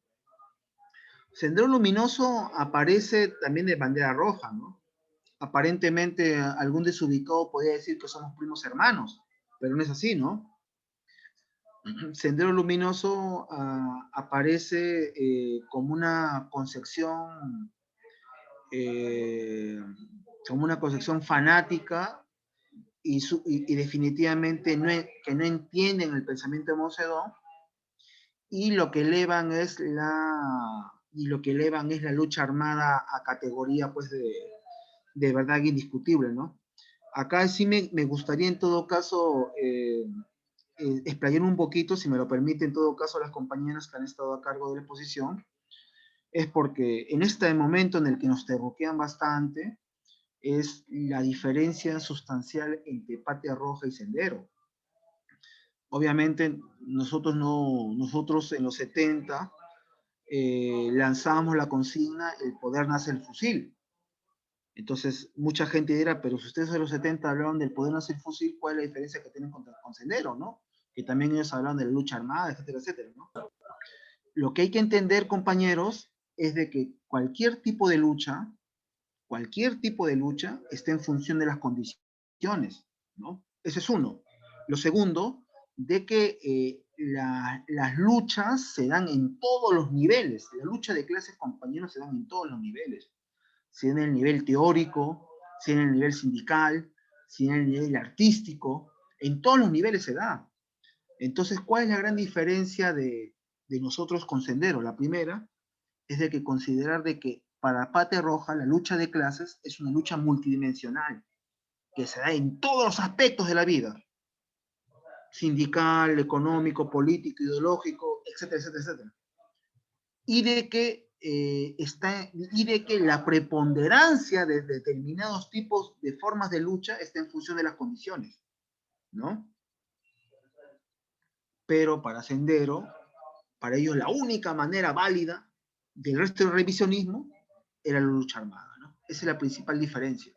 Sendero Luminoso aparece también de bandera roja, ¿no? Aparentemente algún desubicado podría decir que somos primos hermanos, pero no es así, ¿no? Sendero Luminoso aparece eh, como una concepción fanática y definitivamente que no entienden el pensamiento de Mao Zedong, y lo que elevan es la lucha armada a categoría pues de verdad indiscutible, ¿no? Acá sí me gustaría en todo caso explayar un poquito, si me lo permite en todo caso las compañeras que han estado a cargo de la exposición, es porque en este momento en el que nos terroquean bastante, es la diferencia sustancial entre Patria Roja y Sendero. Obviamente nosotros en los 70 lanzábamos la consigna, el poder nace el fusil. Entonces, mucha gente dirá, pero si ustedes en los 70 hablaron del poder nace el fusil, ¿cuál es la diferencia que tienen con Sendero, no? Que también ellos hablan de la lucha armada, etcétera, etcétera, ¿no? Lo que hay que entender, compañeros, es de que cualquier tipo de lucha está en función de las condiciones, ¿no? Ese es uno. Lo segundo, de que las luchas se dan en todos los niveles. La lucha de clases, compañeros, se dan en todos los niveles. Si en el nivel teórico, si en el nivel sindical, si en el nivel artístico, en todos los niveles se da. Entonces, ¿cuál es la gran diferencia de nosotros con Sendero? La primera es de que considerar de que para Patria Roja la lucha de clases es una lucha multidimensional, que se da en todos los aspectos de la vida, sindical, económico, político, ideológico, etcétera, etcétera, etcétera. Y de que la preponderancia de determinados tipos de formas de lucha está en función de las condiciones, ¿no? Pero para Sendero, para ellos la única manera válida del resto del revisionismo era la lucha armada, ¿no? Esa es la principal diferencia.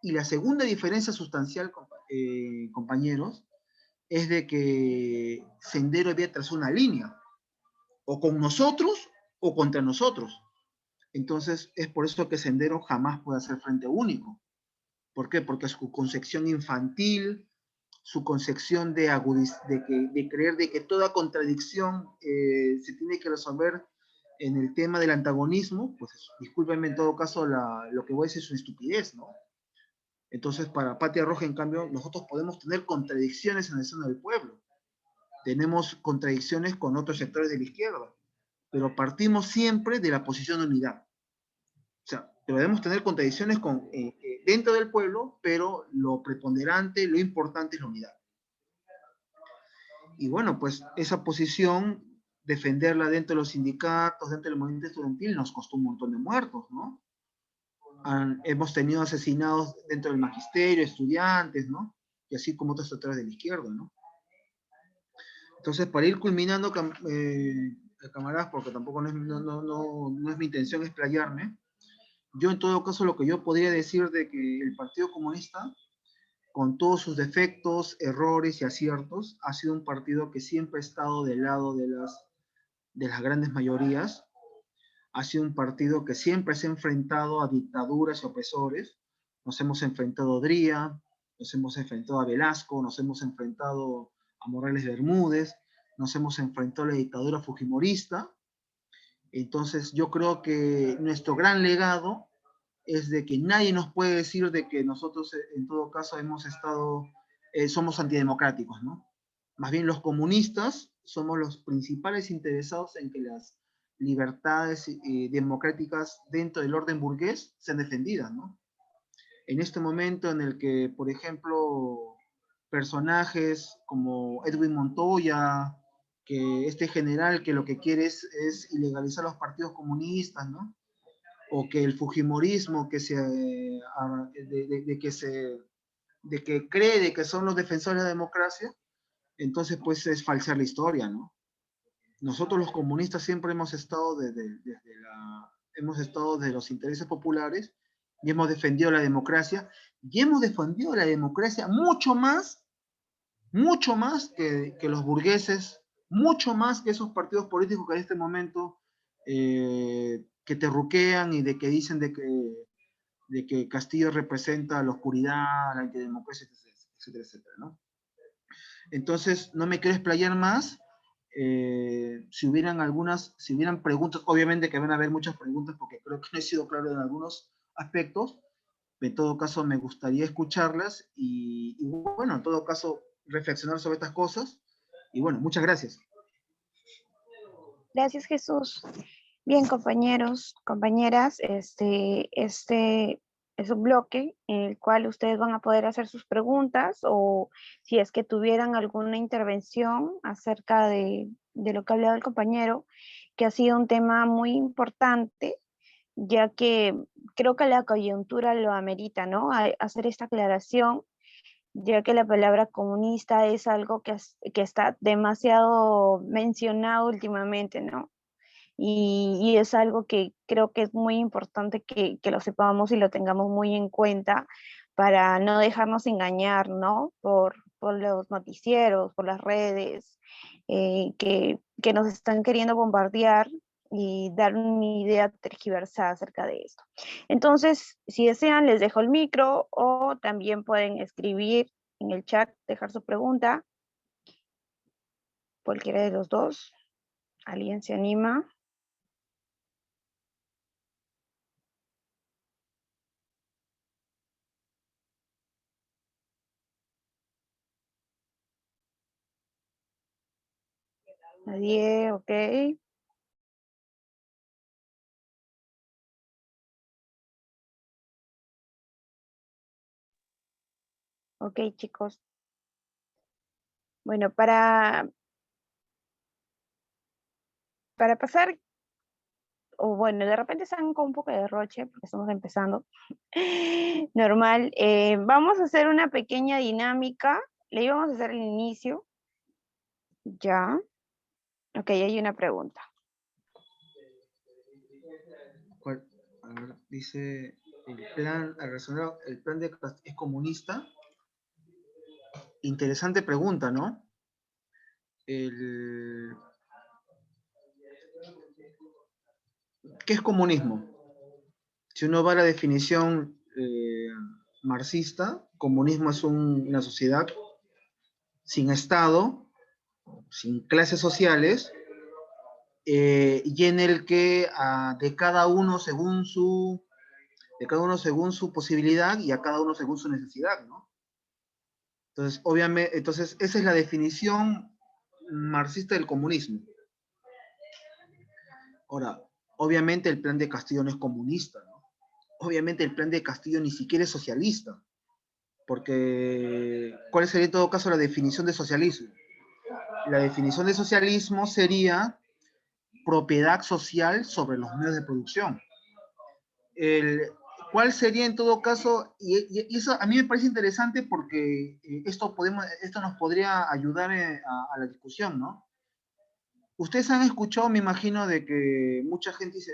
Y la segunda diferencia sustancial, compañeros, es de que Sendero había trazado una línea, o con nosotros o contra nosotros. Entonces, es por eso que Sendero jamás puede hacer frente único. ¿Por qué? Porque su concepción infantil, su concepción de creer de que toda contradicción se tiene que resolver en el tema del antagonismo, pues discúlpenme en todo caso lo que voy a decir es una estupidez, ¿no? Entonces, para Patria Roja, en cambio, nosotros podemos tener contradicciones en el seno del pueblo. Tenemos contradicciones con otros sectores de la izquierda, pero partimos siempre de la posición de unidad. O sea, debemos tener contradicciones dentro del pueblo, pero lo preponderante, lo importante es la unidad. Y bueno, pues esa posición, defenderla dentro de los sindicatos, dentro del movimiento estudiantil, nos costó un montón de muertos, ¿no? Hemos tenido asesinados dentro del magisterio, estudiantes, ¿no? Y así como otros sectores de la izquierda, ¿no? Entonces, para ir culminando, camaradas, porque tampoco no es mi intención explayarme, yo en todo caso lo que yo podría decir de que el Partido Comunista, con todos sus defectos, errores y aciertos, ha sido un partido que siempre ha estado del lado de las grandes mayorías, ha sido un partido que siempre se ha enfrentado a dictaduras y opresores. Nos hemos enfrentado a Odría, nos hemos enfrentado a Velasco, nos hemos enfrentado a Morales Bermúdez, nos hemos enfrentado a la dictadura fujimorista. Entonces yo creo que nuestro gran legado es de que nadie nos puede decir de que nosotros en todo caso somos antidemocráticos, ¿no? Más bien los comunistas somos los principales interesados en que las libertades democráticas dentro del orden burgués sean defendidas, ¿no? En este momento en el que, por ejemplo, personajes como Edwin Montoya, que este general que lo que quiere es ilegalizar los partidos comunistas, ¿no? O que el fujimorismo que de que cree de que son los defensores de la democracia, entonces pues es falsear la historia, ¿no? Nosotros los comunistas siempre hemos estado hemos estado de los intereses populares y hemos defendido la democracia, y hemos defendido la democracia mucho más que los burgueses, mucho más que esos partidos políticos que en este momento que terruquean y de que dicen de que Castillo representa la oscuridad, la antidemocracia, etcétera, etcétera, ¿no? Entonces, no me quiero explayar más. Si hubieran preguntas, obviamente que van a haber muchas preguntas porque creo que no he sido claro en algunos aspectos. En todo caso, me gustaría escucharlas y bueno, en todo caso, reflexionar sobre estas cosas. Y bueno, muchas gracias. Gracias, Jesús. Bien, compañeros, compañeras, este es un bloque en el cual ustedes van a poder hacer sus preguntas o si es que tuvieran alguna intervención acerca de lo que ha hablado el compañero, que ha sido un tema muy importante, ya que creo que la coyuntura lo amerita, ¿no? Hacer esta aclaración, ya que la palabra comunista es algo que está demasiado mencionado últimamente, ¿no? Y es algo que creo que es muy importante que lo sepamos y lo tengamos muy en cuenta para no dejarnos engañar, ¿no? Por los noticieros, por las redes, que nos están queriendo bombardear y dar una idea tergiversada acerca de esto. Entonces, si desean, les dejo el micro o también pueden escribir en el chat, dejar su pregunta, cualquiera de los dos. ¿Alguien se anima? Nadie, ok. Ok, chicos. Bueno, para pasar, o bueno, de repente están con un poco de roche porque estamos empezando. Normal. Vamos a hacer una pequeña dinámica. Le íbamos a hacer al inicio. Ya. Ok, hay una pregunta. A ver, dice, el plan de Castillo es comunista. Interesante pregunta, ¿no? ¿Qué es comunismo? Si uno va a la definición marxista, comunismo es una sociedad sin Estado, sin clases sociales, y en el que de cada uno según su posibilidad y a cada uno según su necesidad, ¿no? Entonces, obviamente, esa es la definición marxista del comunismo. Ahora, obviamente el plan de Castillo no es comunista, ¿no? Obviamente el plan de Castillo ni siquiera es socialista, porque ¿cuál sería en todo caso la definición de socialismo? La definición de socialismo sería propiedad social sobre los medios de producción. ¿Cuál sería en todo caso? Y eso a mí me parece interesante porque esto nos podría ayudar a la discusión, ¿no? Ustedes han escuchado, me imagino, de que mucha gente dice,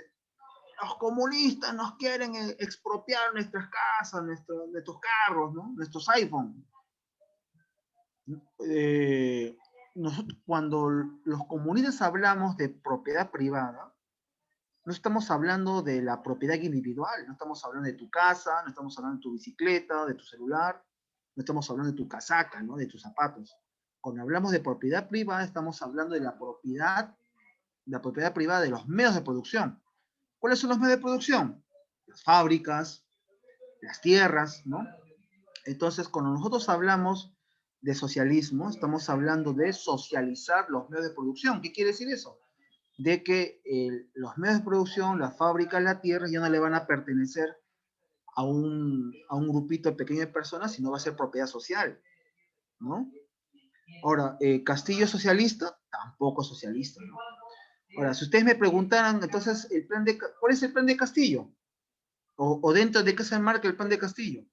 los comunistas nos quieren expropiar nuestras casas, nuestros carros, ¿no? Nuestros iPhones. Nosotros, cuando los comunistas hablamos de propiedad privada, no estamos hablando de la propiedad individual, no estamos hablando de tu casa, no estamos hablando de tu bicicleta, de tu celular, no estamos hablando de tu casaca, ¿no? De tus zapatos. Cuando hablamos de propiedad privada, estamos hablando de la propiedad privada de los medios de producción. ¿Cuáles son los medios de producción? Las fábricas, las tierras, ¿no? Entonces, cuando nosotros hablamos de socialismo, estamos hablando de socializar los medios de producción. ¿Qué quiere decir eso? De que los medios de producción, las fábricas, la tierra, ya no le van a pertenecer a un grupito pequeño de personas, sino va a ser propiedad social. ¿no? Ahora, ¿Castillo es socialista? Tampoco es socialista, ¿no? Ahora, si ustedes me preguntaran, entonces, ¿cuál es el plan de Castillo? O dentro de qué se enmarca el plan de Castillo.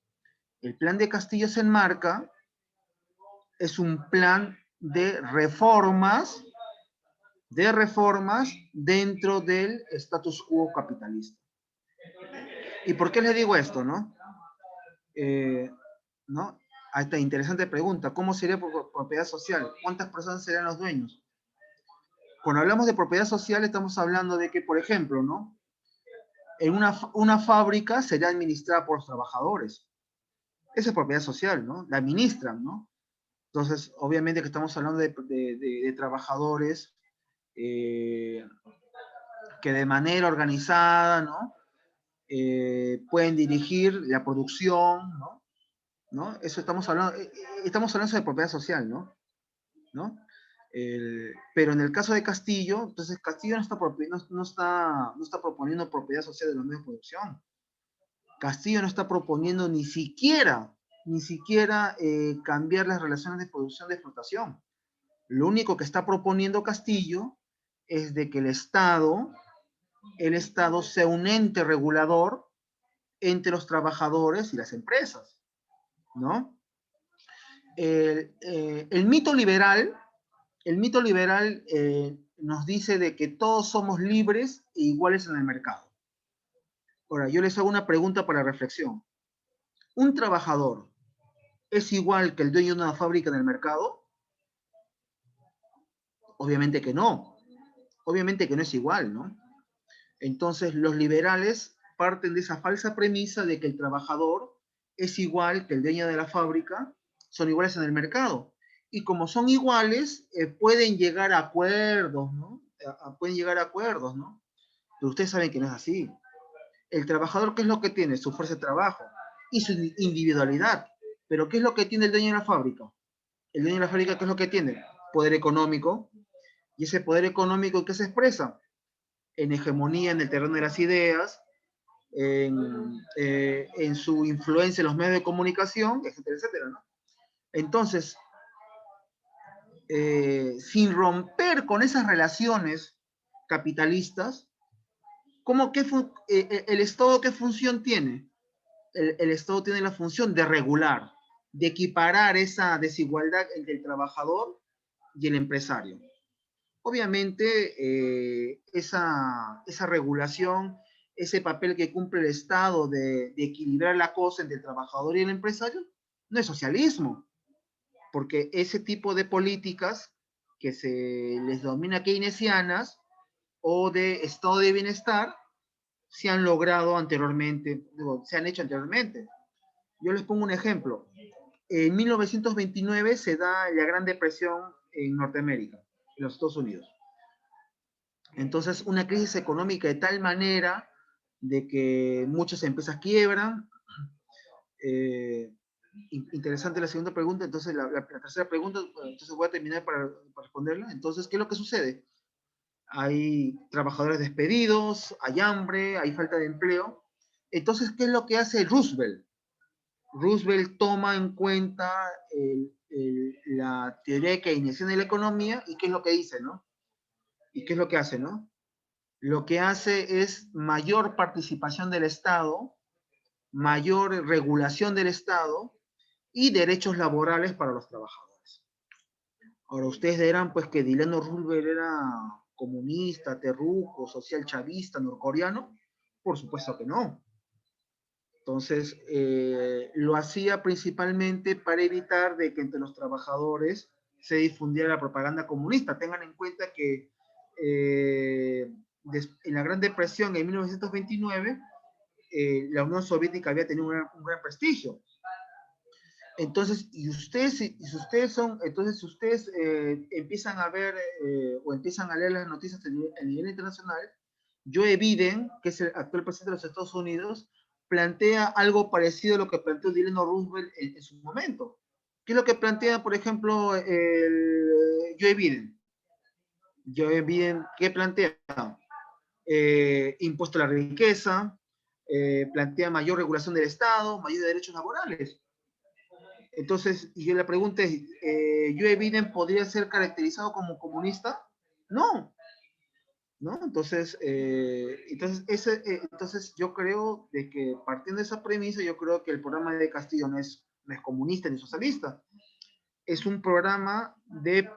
El plan de Castillo se enmarca, es un plan de reformas dentro del status quo capitalista. ¿Y por qué les digo esto, no? ¿No? A esta interesante pregunta, ¿cómo sería propiedad social? ¿Cuántas personas serían los dueños? Cuando hablamos de propiedad social estamos hablando de que, por ejemplo, ¿no? En una fábrica sería administrada por los trabajadores. Esa es propiedad social, ¿no? La administran, ¿no? Entonces, obviamente que estamos hablando de trabajadores que de manera organizada, ¿no? Pueden dirigir la producción, ¿no? ¿No? Eso estamos hablando de propiedad social, ¿no? ¿No? Pero en el caso de Castillo, entonces Castillo no está proponiendo propiedad social de los medios de producción. Castillo no está proponiendo ni siquiera cambiar las relaciones de producción de explotación. Lo único que está proponiendo Castillo es de que el Estado sea un ente regulador entre los trabajadores y las empresas, ¿no? El mito liberal nos dice de que todos somos libres e iguales en el mercado. Ahora, yo les hago una pregunta para reflexión. ¿Un trabajador es igual que el dueño de una fábrica en el mercado? Obviamente que no. Obviamente que no es igual, ¿no? Entonces, los liberales parten de esa falsa premisa de que el trabajador es igual que el dueño de la fábrica, son iguales en el mercado. Y como son iguales, pueden llegar a acuerdos, ¿no? Pueden llegar a acuerdos, ¿no? Pero ustedes saben que no es así. El trabajador, ¿qué es lo que tiene? Su fuerza de trabajo y su individualidad. Pero ¿qué es lo que tiene el dueño de la fábrica? El dueño de la fábrica, ¿qué es lo que tiene? Poder económico. Y ese poder económico, ¿qué se expresa? En hegemonía en el terreno de las ideas, en su influencia en los medios de comunicación, etcétera, etcétera, ¿no? Entonces, sin romper con esas relaciones capitalistas, ¿el Estado qué función tiene? El Estado tiene la función de regular, de equiparar esa desigualdad entre el trabajador y el empresario. Obviamente, esa regulación, ese papel que cumple el Estado de equilibrar la cosa entre el trabajador y el empresario, no es socialismo, porque ese tipo de políticas que se les denomina keynesianas o de estado de bienestar se han logrado anteriormente, se han hecho anteriormente. Yo les pongo un ejemplo. En 1929 se da la Gran Depresión en Norteamérica, en los Estados Unidos. Entonces, una crisis económica de tal manera de que muchas empresas quiebran. Interesante la segunda pregunta. Entonces, la tercera pregunta, entonces voy a terminar para responderla. Entonces, ¿qué es lo que sucede? Hay trabajadores despedidos, hay hambre, hay falta de empleo. Entonces, ¿qué es lo que hace Roosevelt? Roosevelt toma en cuenta la teoría de keynesiana de la economía y ¿qué es lo que dice, no? ¿Y qué es lo que hace, no? Lo que hace es mayor participación del Estado, mayor regulación del Estado y derechos laborales para los trabajadores. Ahora, ustedes dirán, pues, que Delano Roosevelt era comunista, terruco, social chavista, norcoreano. Por supuesto que no. Entonces, lo hacía principalmente para evitar de que entre los trabajadores se difundiera la propaganda comunista. Tengan en cuenta que en la Gran Depresión, en 1929, la Unión Soviética había tenido un gran prestigio. Entonces, si ustedes empiezan a ver o empiezan a leer las noticias a nivel internacional, Joe Biden, que es el actual presidente de los Estados Unidos, plantea algo parecido a lo que planteó Delano Roosevelt en su momento. ¿Qué es lo que plantea, por ejemplo, Joe Biden? Joe Biden, ¿qué plantea? Impuesto a la riqueza, plantea mayor regulación del Estado, mayores derechos laborales. Entonces, y yo le pregunté, ¿Joe Biden podría ser caracterizado como comunista? No, ¿no? Entonces, entonces yo creo de que partiendo de esa premisa, yo creo que el programa de Castillo no es comunista ni socialista. Es un programa de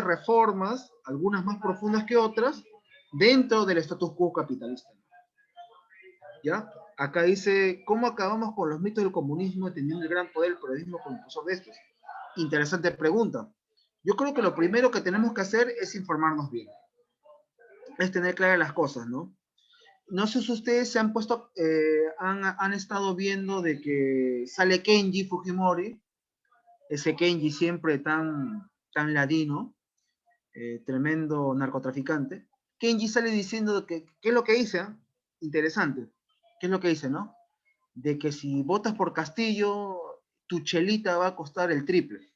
reformas, algunas más profundas que otras, dentro del status quo capitalista. ¿Ya? Acá dice, ¿cómo acabamos con los mitos del comunismo teniendo el gran poder del periodismo como impulsor de estos? Interesante pregunta. Yo creo que lo primero que tenemos que hacer es informarnos bien. Es tener claras las cosas, ¿no? No sé si ustedes se han puesto, han estado viendo de que sale Kenji Fujimori, ese Kenji siempre tan ladino, tremendo narcotraficante. Kenji sale diciendo que, ¿qué es lo que dice? ¿Eh? Interesante. ¿Qué es lo que dice, no? De que si votas por Castillo, tu chelita va a costar el triple.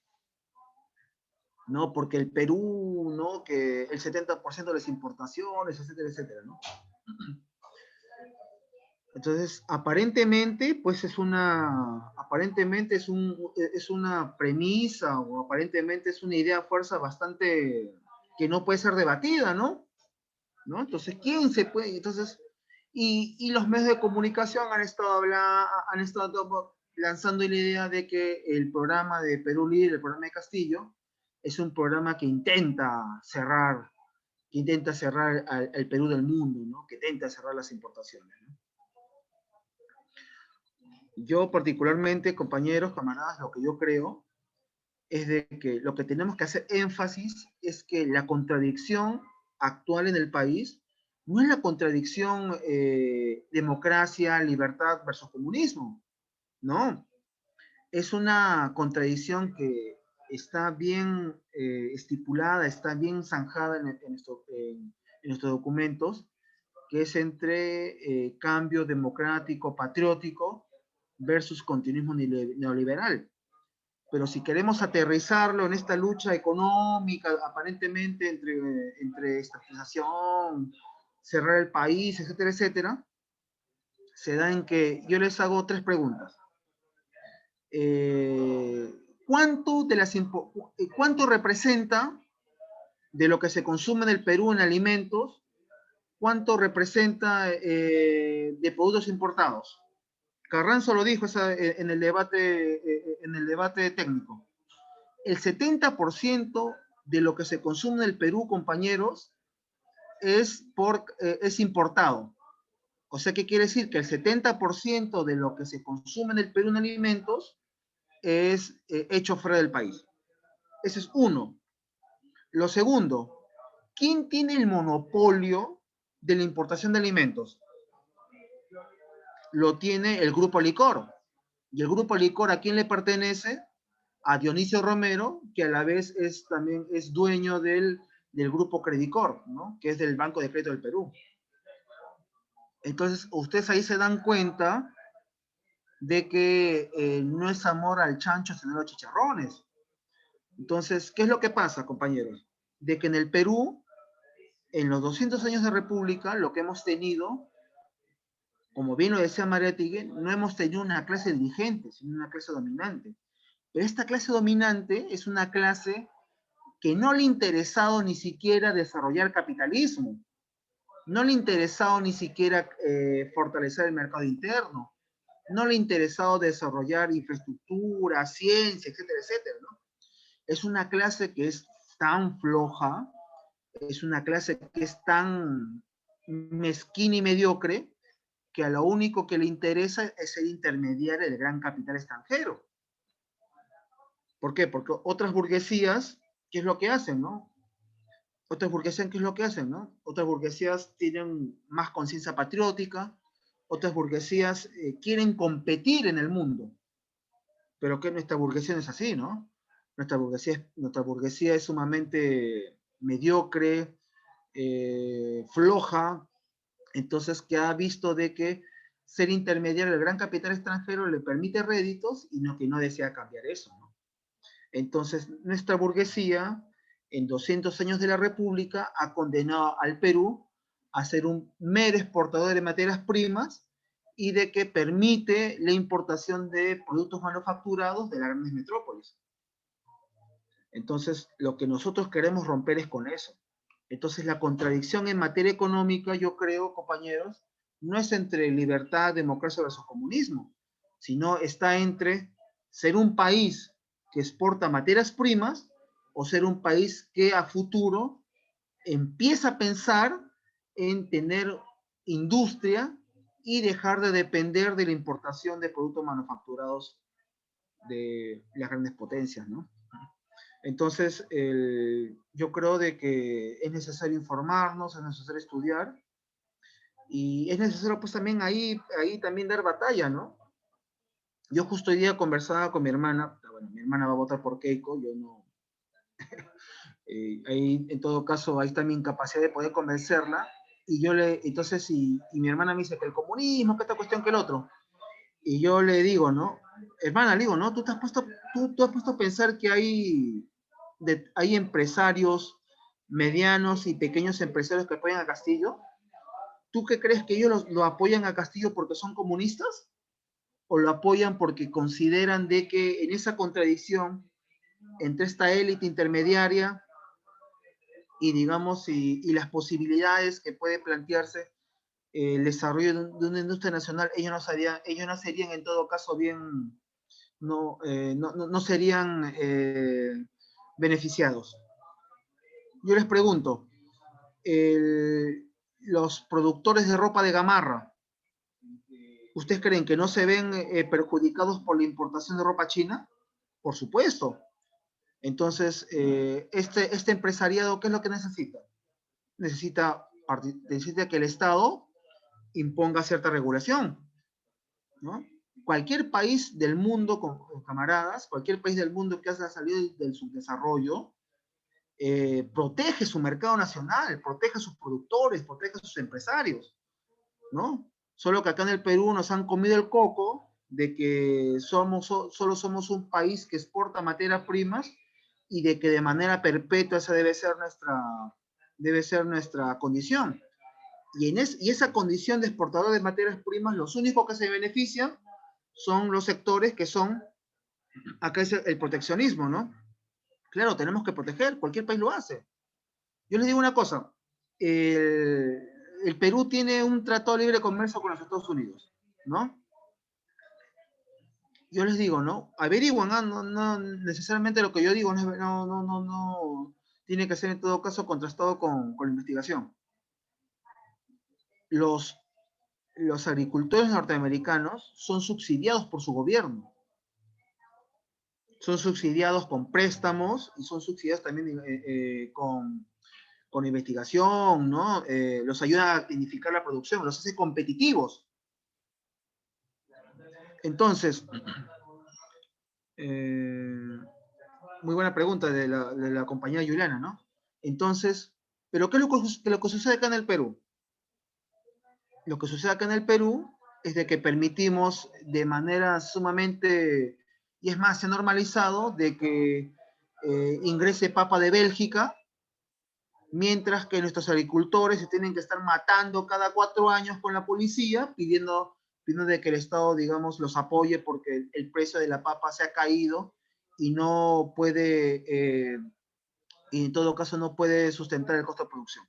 ¿No? Porque el Perú, ¿no? Que el 70% de las importaciones, etcétera, etcétera, ¿no? Entonces, aparentemente, pues aparentemente es una premisa o aparentemente es una idea fuerza bastante que no puede ser debatida, ¿no? ¿No? Entonces, ¿quién se puede? Entonces, y los medios de comunicación han estado lanzando la idea de que el programa de Perú Libre, el programa de Castillo, es un programa que intenta cerrar al Perú del mundo, ¿no? Que intenta cerrar las importaciones, ¿no? Yo particularmente, compañeros, camaradas, lo que yo creo es de que lo que tenemos que hacer énfasis es que la contradicción actual en el país no es la contradicción democracia, libertad versus comunismo, no. Es una contradicción que está bien estipulada, está bien zanjada en nuestros documentos, que es entre cambio democrático, patriótico, versus continuismo neoliberal. Pero si queremos aterrizarlo en esta lucha económica, aparentemente entre estatización, cerrar el país, etcétera, etcétera, se da en que yo les hago tres preguntas. ¿Cuánto representa de lo que se consume en el Perú en alimentos? ¿Cuánto representa de productos importados? Carranzo lo dijo en el debate técnico. El 70% de lo que se consume en el Perú, compañeros, es importado. O sea, ¿qué quiere decir? Que el 70% de lo que se consume en el Perú en alimentos es hecho fuera del país. Ese es uno. Lo segundo, ¿quién tiene el monopolio de la importación de alimentos? Lo tiene el Grupo Licor. ¿Y el Grupo Licor a quién le pertenece? A Dionisio Romero, que a la vez también es dueño del Grupo Credicor, ¿no? Que es del Banco de Crédito del Perú. Entonces, ustedes ahí se dan cuenta de que no es amor al chancho, sino a los chicharrones. Entonces, ¿qué es lo que pasa, compañeros? De que en el Perú, en los 200 años de República, lo que hemos tenido, como bien lo decía María Tigue, no hemos tenido una clase dirigente, sino una clase dominante. Pero esta clase dominante es una clase que no le ha interesado ni siquiera desarrollar capitalismo, no le ha interesado ni siquiera fortalecer el mercado interno, no le ha interesado desarrollar infraestructura, ciencia, etcétera, etcétera, ¿no? Es una clase que es tan floja, es una clase que es tan mezquina y mediocre, que a lo único que le interesa es ser intermediario del gran capital extranjero. ¿Por qué? Porque otras burguesías, ¿qué es lo que hacen, no? Otras burguesías, ¿qué es lo que hacen, no? Otras burguesías tienen más conciencia patriótica, otras burguesías quieren competir en el mundo, pero que nuestra burguesía no es así, ¿no? Nuestra burguesía es sumamente mediocre, floja, entonces que ha visto de que ser intermediario del gran capital extranjero le permite réditos y que no desea cambiar eso, ¿no? Entonces, nuestra burguesía, en 200 años de la República, ha condenado al Perú a ser un mero exportador de materias primas y de que permite la importación de productos manufacturados de las grandes metrópolis. Entonces, lo que nosotros queremos romper es con eso. Entonces, la contradicción en materia económica, yo creo, compañeros, no es entre libertad, democracia versus comunismo, sino está entre ser un país que exporta materias primas o ser un país que a futuro empieza a pensar en tener industria y dejar de depender de la importación de productos manufacturados de las grandes potencias, ¿no? Entonces, yo creo de que es necesario informarnos, es necesario estudiar, y es necesario pues también ahí también dar batalla, ¿no? Yo justo hoy día conversaba con mi hermana, bueno, mi hermana va a votar por Keiko, yo no, ahí en todo caso ahí está mi incapacidad de poder convencerla, y yo entonces, y mi hermana me dice que el comunismo, que esta cuestión, que el otro, y yo le digo, ¿no? Hermana, le digo, ¿no? Tú has puesto a pensar que hay empresarios medianos y pequeños empresarios que apoyan a Castillo. ¿Tú qué crees, que ellos lo apoyan a Castillo porque son comunistas? ¿O lo apoyan porque consideran de que en esa contradicción entre esta élite intermediaria y digamos, y las posibilidades que puede plantearse el desarrollo de una industria nacional, ellos no serían en todo caso bien, no serían beneficiados? Yo les pregunto, los productores de ropa de gamarra, ¿ustedes creen que no se ven perjudicados por la importación de ropa china? Por supuesto. Entonces, este empresariado, ¿qué es lo que necesita? Necesita que el Estado imponga cierta regulación, ¿no? Cualquier país del mundo, con camaradas, cualquier país del mundo que haya salido del subdesarrollo, protege su mercado nacional, protege a sus productores, protege a sus empresarios, ¿no? Solo que acá en el Perú nos han comido el coco de que solo somos un país que exporta materias primas y de que de manera perpetua esa debe ser nuestra condición. Y esa condición de exportador de materias primas, los únicos que se benefician son los sectores que son, acá es el proteccionismo, ¿no? Claro, tenemos que proteger, cualquier país lo hace. Yo les digo una cosa, el Perú tiene un tratado de libre comercio con los Estados Unidos, ¿no? Yo les digo, ¿no? Averigüen, no necesariamente lo que yo digo no tiene que ser en todo caso contrastado con la investigación. Los agricultores norteamericanos son subsidiados por su gobierno. Son subsidiados con préstamos y son subsidiados también con investigación, ¿no? Los ayuda a dignificar la producción, los hace competitivos. Entonces, muy buena pregunta de la compañera Juliana, ¿no? Entonces, ¿pero qué es lo que sucede acá en el Perú? Lo que sucede acá en el Perú es de que permitimos de manera sumamente, y es más, se ha normalizado de que ingrese papa de Bélgica, mientras que nuestros agricultores se tienen que estar matando cada 4 años con la policía, pidiendo de que el Estado, digamos, los apoye porque el precio de la papa se ha caído y no puede, y en todo caso no puede sustentar el costo de producción.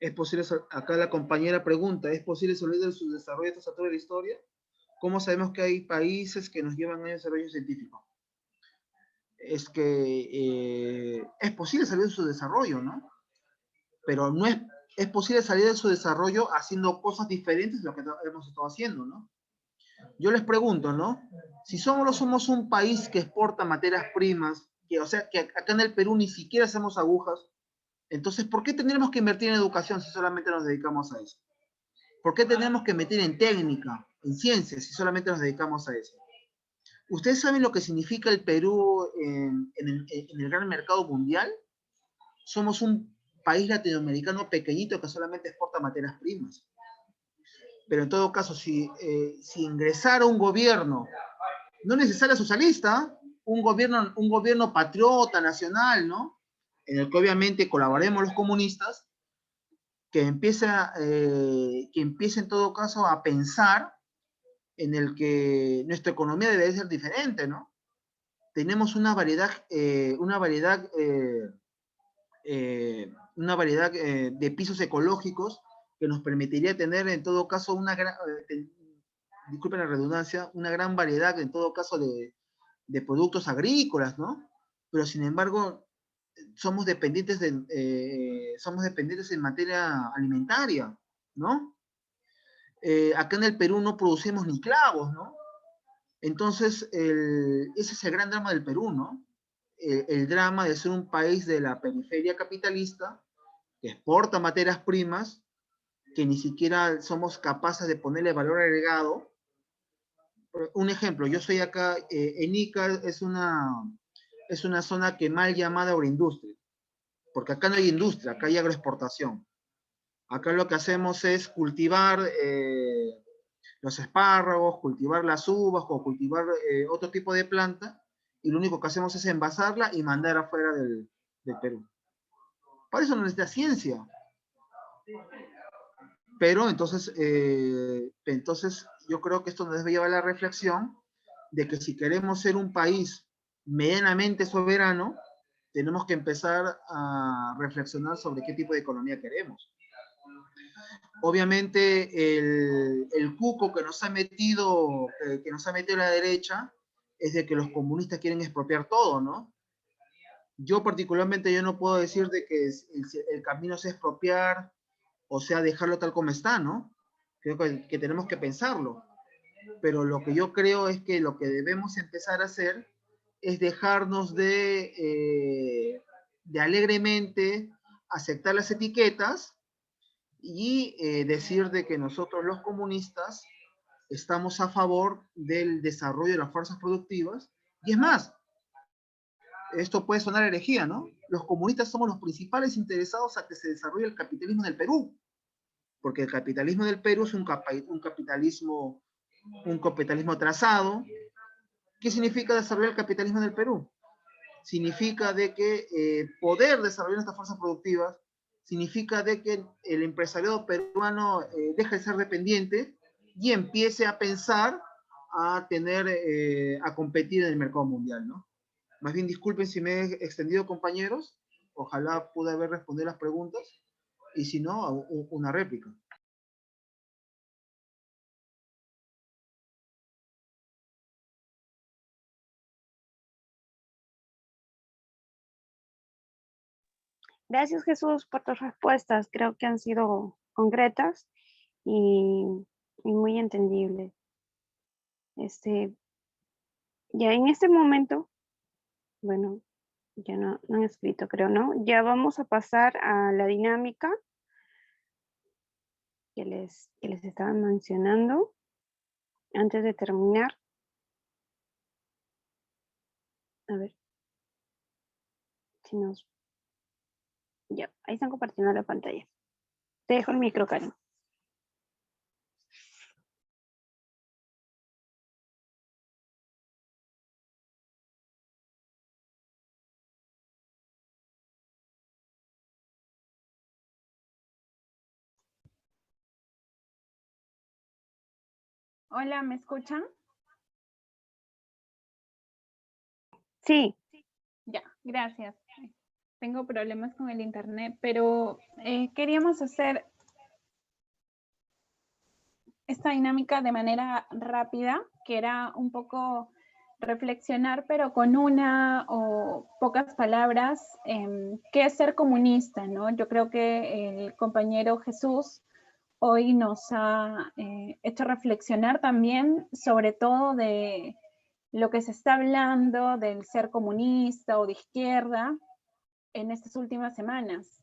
¿Es posible, acá la compañera pregunta, ¿es posible salir de su desarrollo a esta altura de la historia? ¿Cómo sabemos que hay países que nos llevan a desarrollo científico? Es que es posible salir de su desarrollo, ¿no? Pero no es posible salir de su desarrollo haciendo cosas diferentes de lo que hemos estado haciendo, ¿no? Yo les pregunto, ¿no? Si somos un país que exporta materias primas, o sea, que acá en el Perú ni siquiera hacemos agujas, entonces, ¿por qué tendremos que invertir en educación si solamente nos dedicamos a eso? ¿Por qué tenemos que meter en técnica, en ciencias, si solamente nos dedicamos a eso? ¿Ustedes saben lo que significa el Perú en el gran mercado mundial? Somos un país latinoamericano pequeñito que solamente exporta materias primas. Pero en todo caso, si ingresara un gobierno, no necesariamente socialista, un gobierno patriota, nacional, ¿no? En el que obviamente colaboremos los comunistas, que empiece en todo caso a pensar en el que nuestra economía debe ser diferente, ¿no? Tenemos una variedad de pisos ecológicos que nos permitiría tener en todo caso disculpen la redundancia, una gran variedad en todo caso de productos agrícolas, ¿no? Pero sin embargo, somos dependientes en materia alimentaria, ¿no? Acá en el Perú no producimos ni clavos, ¿no? Entonces, ese es el gran drama del Perú, ¿no? El drama de ser un país de la periferia capitalista que exporta materias primas que ni siquiera somos capaces de ponerle valor agregado. Un ejemplo, yo soy acá, en Ica es una zona que mal llamada agroindustria, porque acá no hay industria, acá hay agroexportación. Acá lo que hacemos es cultivar los espárragos, cultivar las uvas o cultivar otro tipo de planta, y lo único que hacemos es envasarla y mandar afuera del Perú. Para eso no necesita ciencia. Pero entonces yo creo que esto nos debe llevar a la reflexión de que si queremos ser un país medianamente soberano, tenemos que empezar a reflexionar sobre qué tipo de economía queremos. Obviamente el cuco que nos ha metido la derecha es de que los comunistas quieren expropiar todo, ¿no? Yo particularmente yo no puedo decir de que el camino es expropiar, o sea, dejarlo tal como está, ¿no? Creo que tenemos que pensarlo. Pero lo que yo creo es que lo que debemos empezar a hacer es dejarnos de alegremente aceptar las etiquetas y decir de que nosotros los comunistas estamos a favor del desarrollo de las fuerzas productivas. Y es más, esto puede sonar herejía, ¿no? Los comunistas somos los principales interesados a que se desarrolle el capitalismo en el Perú, porque el capitalismo del Perú es un capitalismo trazado. ¿Qué significa desarrollar el capitalismo en el Perú? Significa de que poder desarrollar estas fuerzas productivas, significa de que el empresariado peruano deje de ser dependiente y empiece a pensar a competir en el mercado mundial, ¿no? Más bien, disculpen si me he extendido, compañeros. Ojalá pude haber respondido las preguntas. Y si no, una réplica. Gracias, Jesús, por tus respuestas. Creo que han sido concretas y, y muy entendibles. Ya en este momento, bueno, ya no han escrito, creo, ¿no? Ya vamos a pasar a la dinámica que les estaba mencionando antes de terminar. A ver si nos... Ya, ahí están compartiendo la pantalla. Te dejo el micro, Karen. Hola, ¿me escuchan? Sí, Ya, gracias. Tengo problemas con el internet, pero queríamos hacer esta dinámica de manera rápida, que era un poco reflexionar, pero con una o pocas palabras, qué es ser comunista, ¿no? Yo creo que el compañero Jesús hoy nos ha hecho reflexionar también sobre todo de lo que se está hablando del ser comunista o de izquierda en estas últimas semanas.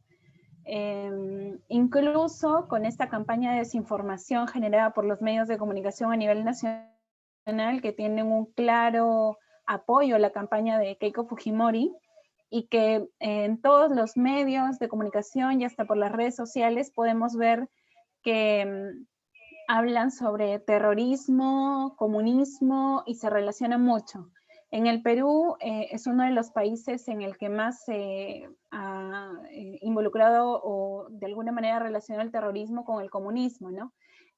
Incluso con esta campaña de desinformación generada por los medios de comunicación a nivel nacional, que tienen un claro apoyo a la campaña de Keiko Fujimori, y que en todos los medios de comunicación y hasta por las redes sociales podemos ver que hablan sobre terrorismo, comunismo y se relacionan mucho. En el Perú es uno de los países en el que más se ha involucrado o de alguna manera relacionado el terrorismo con el comunismo, ¿no?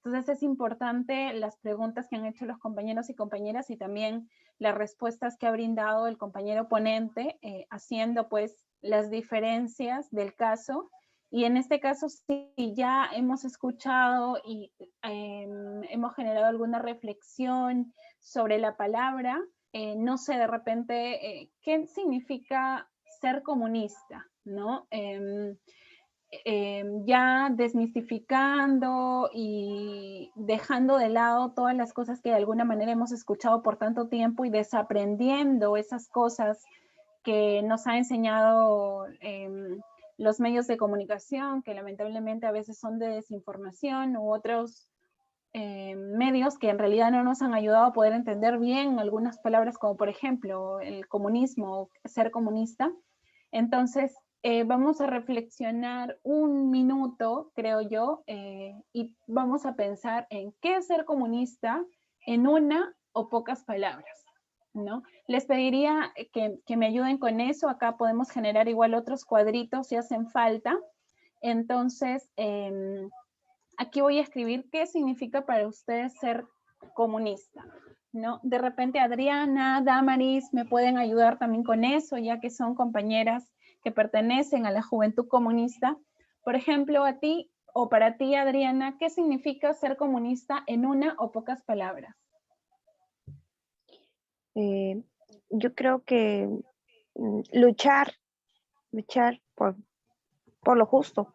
Entonces es importante las preguntas que han hecho los compañeros y compañeras y también las respuestas que ha brindado el compañero ponente, haciendo pues las diferencias del caso. Y en este caso sí ya hemos escuchado y hemos generado alguna reflexión sobre la palabra. No sé, de repente, ¿qué significa ser comunista? ¿No? Ya desmistificando y dejando de lado todas las cosas que de alguna manera hemos escuchado por tanto tiempo y desaprendiendo esas cosas que nos ha enseñado los medios de comunicación, que lamentablemente a veces son de desinformación u otros medios que en realidad no nos han ayudado a poder entender bien algunas palabras como por ejemplo el comunismo, ser comunista. Entonces, vamos a reflexionar un minuto, creo yo, y vamos a pensar en qué es ser comunista en una o pocas palabras, ¿no? Les pediría que me ayuden con eso. Acá podemos generar igual otros cuadritos si hacen falta. Entonces, aquí voy a escribir qué significa para ustedes ser comunista, ¿no? De repente Adriana, Damaris me pueden ayudar también con eso, ya que son compañeras que pertenecen a la Juventud Comunista. Por ejemplo, a ti o para ti, Adriana, ¿qué significa ser comunista en una o pocas palabras? Yo creo que luchar por lo justo.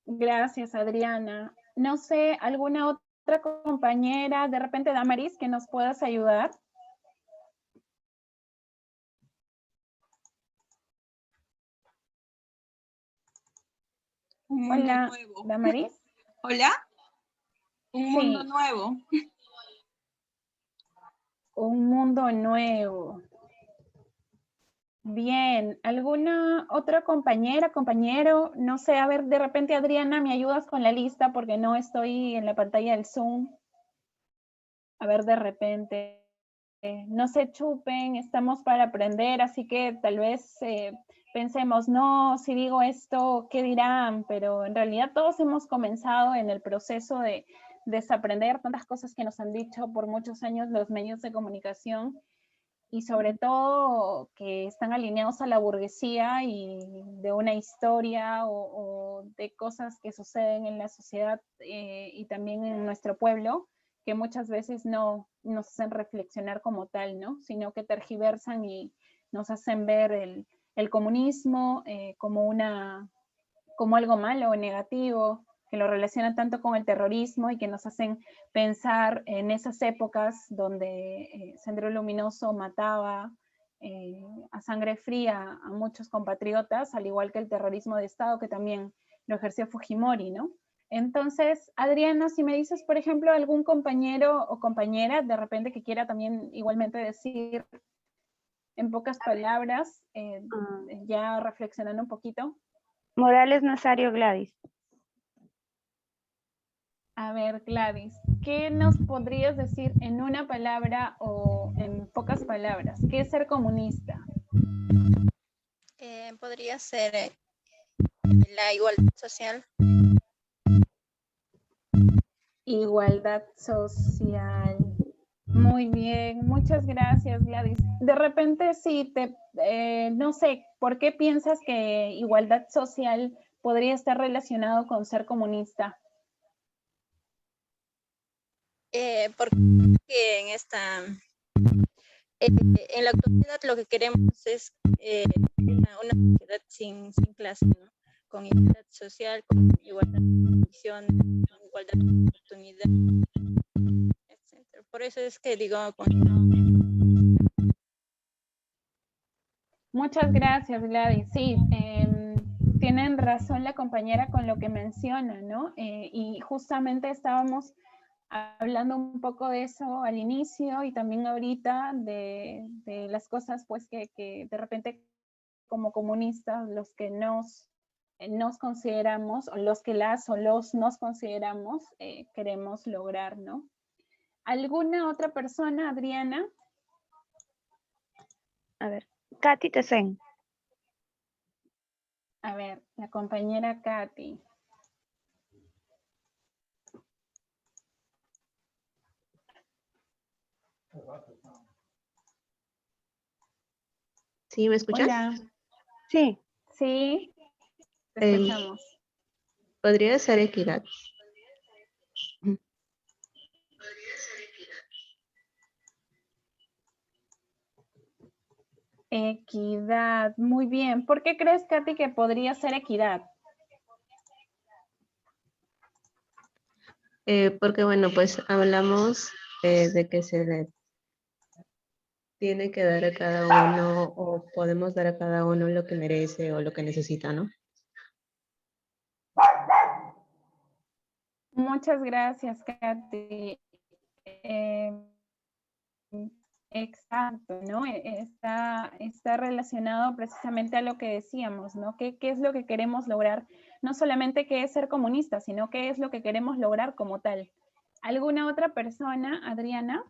Gracias, Adriana. No sé, ¿alguna otra compañera, de repente Damaris, que nos puedas ayudar? Un mundo Hola, nuevo. Damaris. Hola. Un mundo Sí, nuevo. un mundo nuevo. Bien, ¿alguna otra compañera, compañero? No sé, a ver, de repente Adriana, ¿me ayudas con la lista? Porque no estoy en la pantalla del Zoom. A ver, de repente, no se chupen, estamos para aprender, así que tal vez pensemos, no, si digo esto, ¿qué dirán? Pero en realidad todos hemos comenzado en el proceso de desaprender tantas cosas que nos han dicho por muchos años los medios de comunicación y sobre todo que están alineados a la burguesía y de una historia o de cosas que suceden en la sociedad y también en nuestro pueblo, que muchas veces no nos hacen reflexionar como tal, ¿no? Sino que tergiversan y nos hacen ver el comunismo como algo malo o negativo, que lo relacionan tanto con el terrorismo y que nos hacen pensar en esas épocas donde Sendero Luminoso mataba a sangre fría a muchos compatriotas, al igual que el terrorismo de Estado que también lo ejerció Fujimori, ¿no? Entonces, Adriana, si me dices, por ejemplo, algún compañero o compañera de repente que quiera también igualmente decir en pocas palabras, ya reflexionando un poquito. Morales Nazario Gladys. A ver, Gladys, ¿qué nos podrías decir en una palabra o en pocas palabras? ¿Qué es ser comunista? Podría ser la igualdad social. Igualdad social. Muy bien, muchas gracias, Gladys. De repente, sí, no sé, ¿por qué piensas que igualdad social podría estar relacionado con ser comunista? Porque en la actualidad lo que queremos es una sociedad sin clase, ¿no? Con igualdad social, con igualdad de condición, con igualdad de oportunidad, etc. Por eso es que digo, Muchas gracias, Gladys. Sí, tienen razón la compañera con lo que menciona, ¿no? Y justamente estábamos hablando un poco de eso al inicio y también ahorita de las cosas pues que de repente como comunistas los que nos consideramos o los que las o los nos consideramos queremos lograr, ¿no? ¿Alguna otra persona, Adriana? A ver, Katy Tesen. A ver, la compañera Katy. ¿Sí me escuchas? Hola. Sí, Sí, te Eh, escuchamos. Podría ser equidad. Equidad, muy bien. ¿Por qué crees, Katy, que podría ser equidad? Porque bueno, pues hablamos de que se le tiene que dar a cada uno o podemos dar a cada uno lo que merece o lo que necesita, ¿no? Muchas gracias, Katy. Exacto, ¿no? Está relacionado precisamente a lo que decíamos, ¿no? ¿Qué es lo que queremos lograr? No solamente qué es ser comunista, sino qué es lo que queremos lograr como tal. ¿Alguna otra persona, Adriana?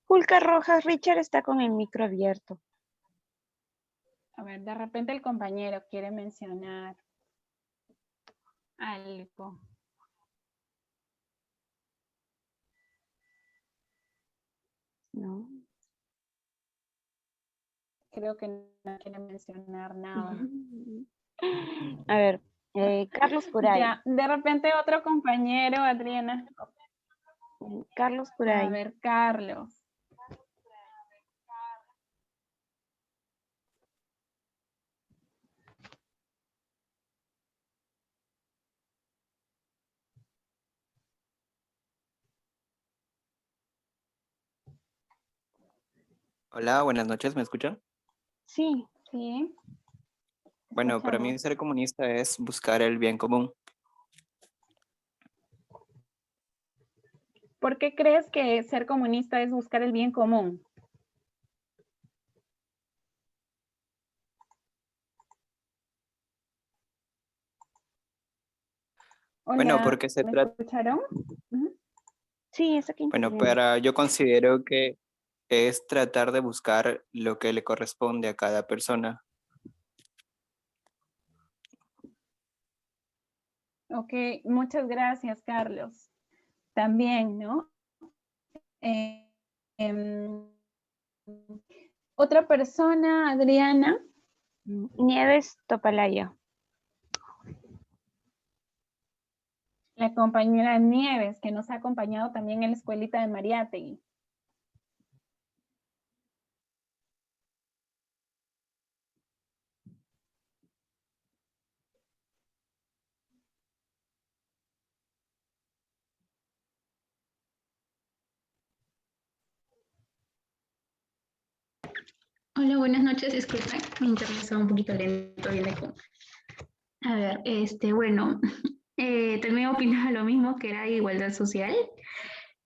Julka Rojas, Richard está con el micro abierto. A ver, de repente el compañero quiere mencionar algo. No. Creo que no quiere mencionar nada. A ver, Carlos Puray. Ya, de repente otro compañero, Adriana. Carlos A Puray. ver, Carlos. Hola, buenas noches, ¿me escuchan? Sí, Sí, Bueno, para mí escuchamos. ser comunista es buscar el bien común. ¿Por qué crees que ser comunista es buscar el bien común? Bueno, Hola, porque se ¿me trata, escucharon? Ujú. sí, está aquí bueno, interviniendo. yo considero que es tratar de buscar lo que le corresponde a cada persona. Ok, muchas gracias, Carlos. También, ¿no? Eh, em, otra persona, Adriana. Nieves Topalaya. La compañera Nieves, que nos ha acompañado también en la escuelita de Mariátegui. Hola, buenas noches. Disculpen, mi internet estaba un poquito lento. Viene con... A ver, bueno, también opinaba lo mismo, que era igualdad social.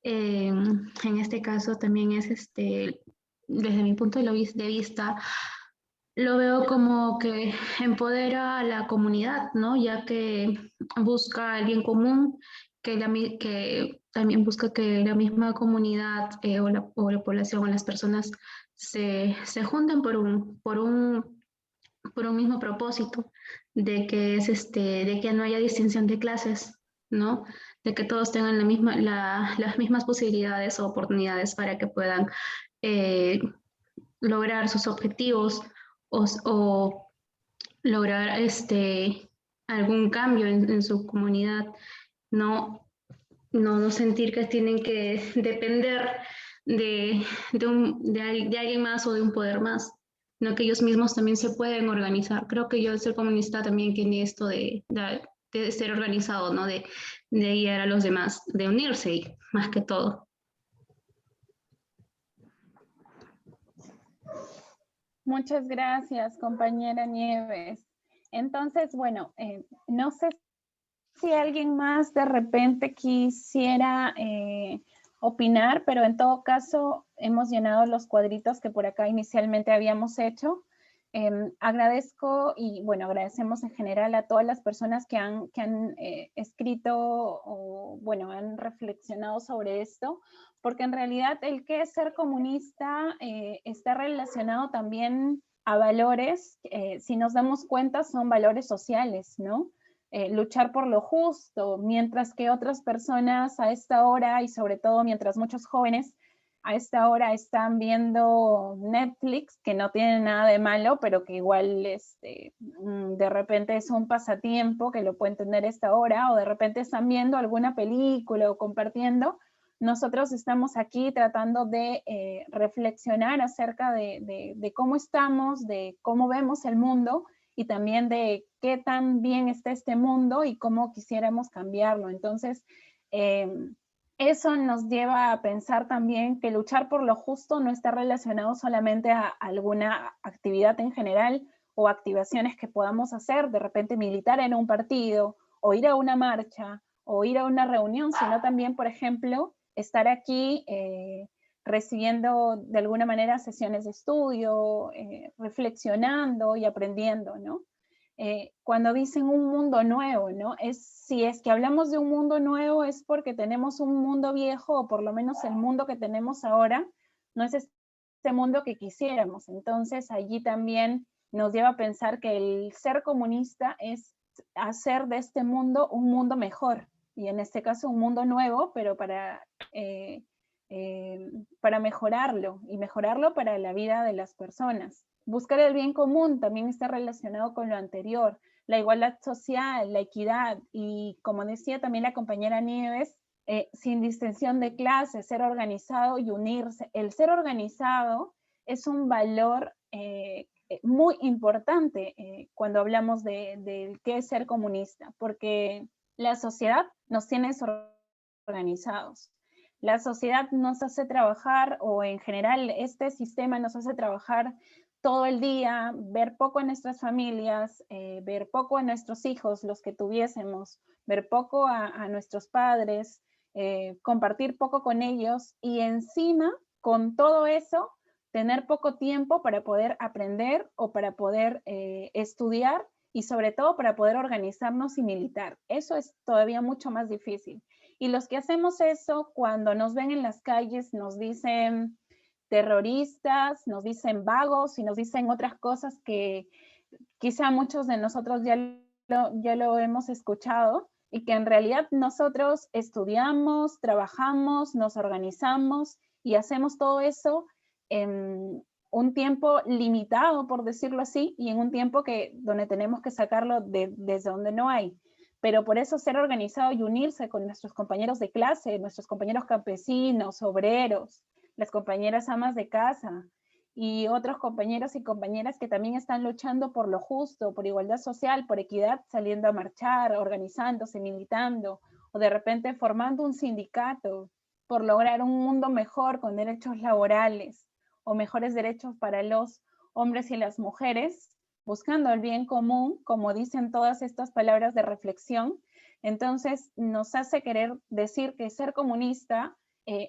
En este caso también es, desde mi punto de vista, lo veo como que empodera a la comunidad, ¿no? Ya que busca el bien común, que también busca que la misma comunidad o la población o las personas se junten por un mismo propósito, de que es de que no haya distinción de clases, ¿no? De que todos tengan las mismas posibilidades o oportunidades para que puedan eh, lograr sus objetivos o lograr algún cambio en su comunidad, no, no sentir que tienen que depender de alguien más o de un poder más, no que ellos mismos también se pueden organizar. Creo que yo, el ser comunista, también tiene esto de ser organizado, ¿no? De guiar a los demás, de unirse más que todo. Muchas gracias, compañera Nieves. Entonces, bueno, no sé si alguien más de repente quisiera opinar, pero en todo caso hemos llenado los cuadritos que por acá inicialmente habíamos hecho. Agradezco y bueno, agradecemos en general a todas las personas que han escrito o bueno, han reflexionado sobre esto, porque en realidad el qué es ser comunista está relacionado también a valores, si nos damos cuenta, son valores sociales, ¿no? Luchar por lo justo, mientras que otras personas a esta hora, y sobre todo mientras muchos jóvenes a esta hora están viendo Netflix, que no tiene nada de malo, pero que igual de repente es un pasatiempo que lo pueden tener a esta hora, o de repente están viendo alguna película o compartiendo. Nosotros estamos aquí tratando de reflexionar acerca de cómo estamos, de cómo vemos el mundo, y también de qué tan bien está este mundo y cómo quisiéramos cambiarlo. Entonces, eso nos lleva a pensar también que luchar por lo justo no está relacionado solamente a alguna actividad en general o activaciones que podamos hacer, de repente militar en un partido, o ir a una marcha, o ir a una reunión, sino también, por ejemplo, estar aquí recibiendo de alguna manera sesiones de estudio, reflexionando y aprendiendo, ¿no? Cuando dicen un mundo nuevo, ¿no? Si es que hablamos de un mundo nuevo es porque tenemos un mundo viejo, o por lo menos el mundo que tenemos ahora no es este mundo que quisiéramos. Entonces allí también nos lleva a pensar que el ser comunista es hacer de este mundo un mundo mejor, y en este caso un mundo nuevo, pero para mejorarlo, y mejorarlo para la vida de las personas. Buscar el bien común también está relacionado con lo anterior, la igualdad social, la equidad, y como decía también la compañera Nieves, sin distinción de clase, ser organizado y unirse. El ser organizado es un valor muy importante cuando hablamos de qué es ser comunista, porque la sociedad nos tiene organizados. La sociedad nos hace trabajar, o en general este sistema nos hace trabajar todo el día, ver poco a nuestras familias, ver poco a nuestros hijos, los que tuviésemos, ver poco a nuestros padres, compartir poco con ellos, y encima, con todo eso, tener poco tiempo para poder aprender o para poder estudiar, y sobre todo para poder organizarnos y militar. Eso es todavía mucho más difícil. Y los que hacemos eso, cuando nos ven en las calles, nos dicen terroristas, nos dicen vagos y nos dicen otras cosas que quizá muchos de nosotros ya lo hemos escuchado, y que en realidad nosotros estudiamos, trabajamos, nos organizamos y hacemos todo eso en un tiempo limitado, por decirlo así, y en un tiempo donde tenemos que sacarlo desde donde no hay. Pero por eso ser organizado y unirse con nuestros compañeros de clase, nuestros compañeros campesinos, obreros, las compañeras amas de casa, y otros compañeros y compañeras que también están luchando por lo justo, por igualdad social, por equidad, saliendo a marchar, organizándose, militando, o de repente formando un sindicato por lograr un mundo mejor con derechos laborales, o mejores derechos para los hombres y las mujeres, buscando el bien común, como dicen todas estas palabras de reflexión. Entonces nos hace querer decir que ser comunista,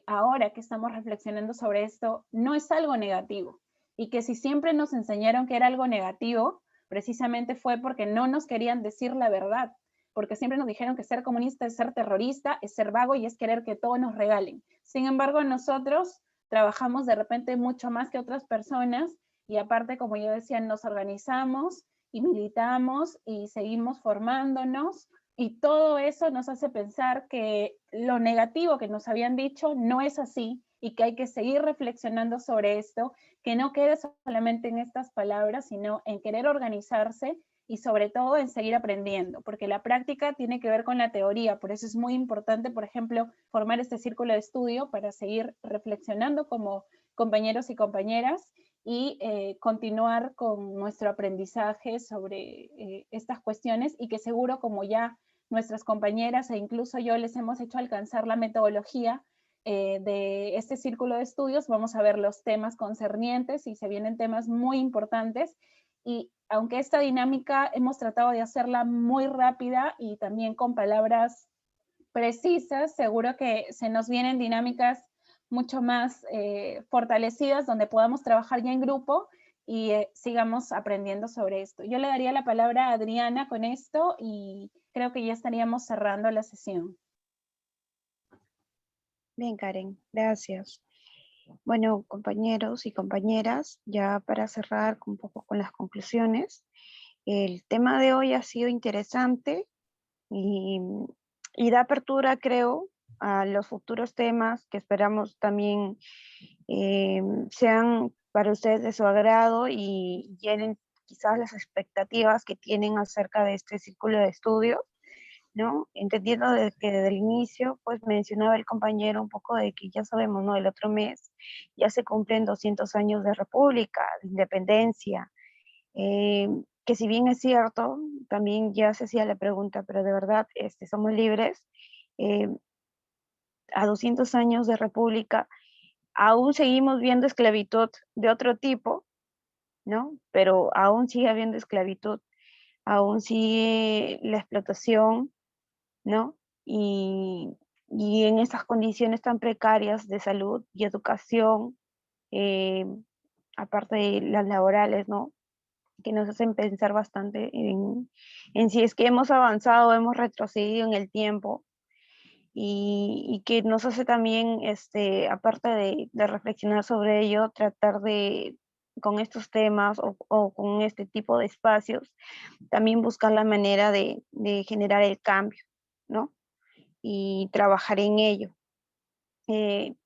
ahora que estamos reflexionando sobre esto, no es algo negativo, y que si siempre nos enseñaron que era algo negativo, precisamente fue porque no nos querían decir la verdad, porque siempre nos dijeron que ser comunista es ser terrorista, es ser vago y es querer que todo nos regalen. Sin embargo, nosotros trabajamos de repente mucho más que otras personas, y aparte, como yo decía, nos organizamos y militamos y seguimos formándonos, y todo eso nos hace pensar que lo negativo que nos habían dicho no es así, y que hay que seguir reflexionando sobre esto, que no quede solamente en estas palabras, sino en querer organizarse, y sobre todo en seguir aprendiendo, porque la práctica tiene que ver con la teoría. Por eso es muy importante, por ejemplo, formar este círculo de estudio para seguir reflexionando como compañeros y compañeras, y continuar con nuestro aprendizaje sobre estas cuestiones, y que seguro, como ya nuestras compañeras e incluso yo les hemos hecho alcanzar la metodología de este círculo de estudios, vamos a ver los temas concernientes, y se vienen temas muy importantes. Y aunque esta dinámica hemos tratado de hacerla muy rápida y también con palabras precisas, seguro que se nos vienen dinámicas mucho más fortalecidas, donde podamos trabajar ya en grupo y sigamos aprendiendo sobre esto. Yo le daría la palabra a Adriana con esto, y creo que ya estaríamos cerrando la sesión. Bien, Karen, gracias. Bueno, compañeros y compañeras, ya para cerrar un poco con las conclusiones, el tema de hoy ha sido interesante y, y da apertura, creo, a los futuros temas que esperamos también sean para ustedes de su agrado y llenen quizás las expectativas que tienen acerca de este círculo de estudio, ¿no? Entendiendo que desde el inicio, pues mencionaba el compañero un poco de que ya sabemos, ¿no? El otro mes ya se cumplen 200 años de república, de independencia, eh, que si bien es cierto, también ya se hacía la pregunta, pero de verdad somos libres. Eh, a 200 años de república, aún seguimos viendo esclavitud de otro tipo, ¿no? Pero aún sigue habiendo esclavitud, aún sigue la explotación, ¿no? Y, y en estas condiciones tan precarias de salud y educación, eh, aparte de las laborales, ¿no? Que nos hacen pensar bastante en si es que hemos avanzado o hemos retrocedido en el tiempo y que nos hace también, aparte de reflexionar sobre ello, tratar de, con estos temas o con este tipo de espacios, también buscar la manera de generar el cambio, ¿no? Y trabajar en ello. Eh,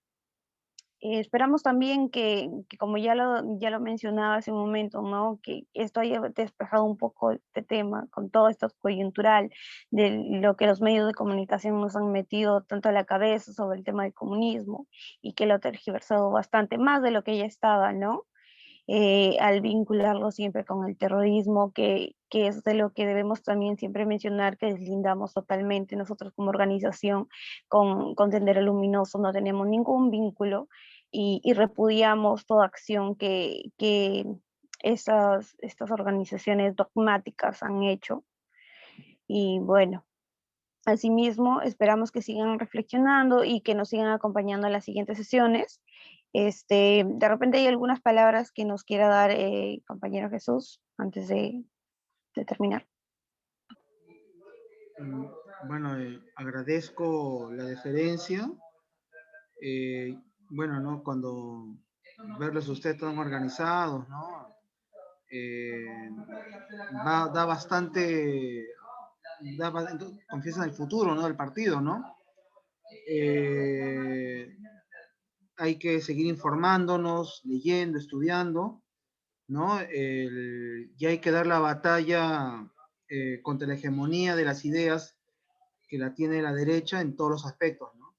esperamos también que como ya lo mencionaba hace un momento, ¿no? Que esto haya despejado un poco este tema con todo esto coyuntural de lo que los medios de comunicación nos han metido tanto a la cabeza sobre el tema del comunismo y que lo ha tergiversado bastante más de lo que ya estaba, ¿no? Al vincularlo siempre con el terrorismo, que es de lo que debemos también siempre mencionar, que deslindamos totalmente nosotros como organización con Sendero Luminoso, no tenemos ningún vínculo y repudiamos toda acción que estas organizaciones dogmáticas han hecho. Y bueno, asimismo, esperamos que sigan reflexionando y que nos sigan acompañando en las siguientes sesiones. De repente hay algunas palabras que nos quiera dar compañero Jesús antes de terminar. Bueno, agradezco la deferencia. Bueno, ¿no? Cuando verlos a ustedes tan organizados, ¿no? Da bastante, confianza en el futuro, ¿no? Del partido, ¿no? Hay que seguir informándonos, leyendo, estudiando, ¿no? Y hay que dar la batalla contra la hegemonía de las ideas que la tiene la derecha en todos los aspectos, ¿no?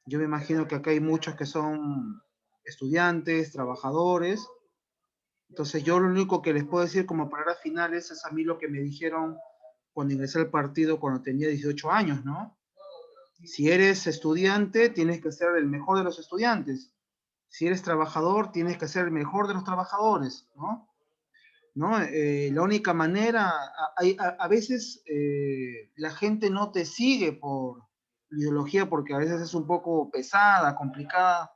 Yo me imagino que acá hay muchos que son estudiantes, trabajadores. Entonces yo lo único que les puedo decir como palabras finales es a mí lo que me dijeron cuando ingresé al partido cuando tenía 18 años, ¿no? Si eres estudiante, tienes que ser el mejor de los estudiantes. Si eres trabajador, tienes que ser el mejor de los trabajadores, ¿no? ¿No? La única manera, a veces la gente no te sigue por ideología porque a veces es un poco pesada, complicada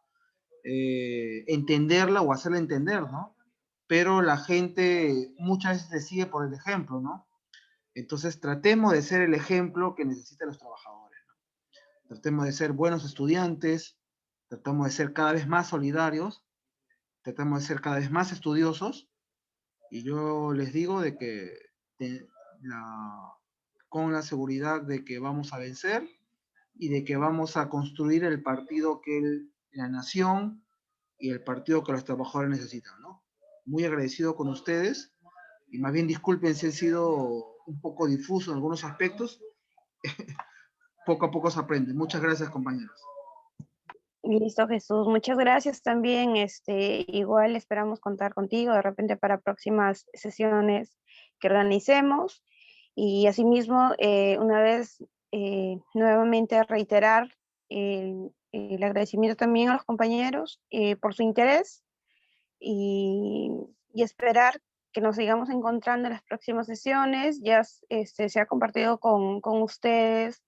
entenderla o hacerla entender, ¿no? Pero la gente muchas veces te sigue por el ejemplo, ¿no? Entonces tratemos de ser el ejemplo que necesitan los trabajadores, ¿no? Tratemos de ser buenos estudiantes, tratamos de ser cada vez más solidarios, tratamos de ser cada vez más estudiosos. Y yo les digo de que con la seguridad de que vamos a vencer y de que vamos a construir el partido que la nación y el partido que los trabajadores necesitan, ¿no? Muy agradecido con ustedes y más bien disculpen si he sido un poco difuso en algunos aspectos. Poco a poco se aprende. Muchas gracias, compañeros. Listo, Jesús. Muchas gracias también. Igual esperamos contar contigo de repente para próximas sesiones que organicemos. Y asimismo, una vez nuevamente reiterar el agradecimiento también a los compañeros por su interés y esperar que nos sigamos encontrando en las próximas sesiones. Ya se ha compartido con ustedes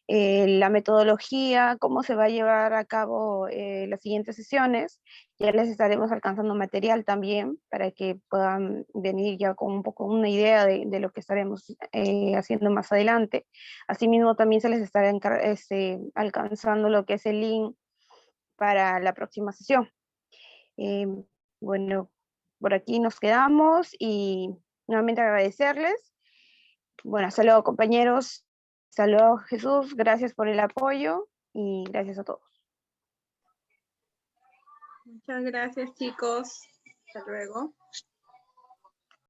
la metodología, cómo se va a llevar a cabo las siguientes sesiones. Ya les estaremos alcanzando material también para que puedan venir ya con un poco una idea de lo que estaremos haciendo más adelante. Asimismo, también se les estará alcanzando lo que es el link para la próxima sesión. Bueno, por aquí nos quedamos y nuevamente agradecerles. Bueno, hasta luego, compañeros. Hasta luego, Jesús. Gracias por el apoyo y gracias a todos. Muchas gracias, chicos. Hasta luego.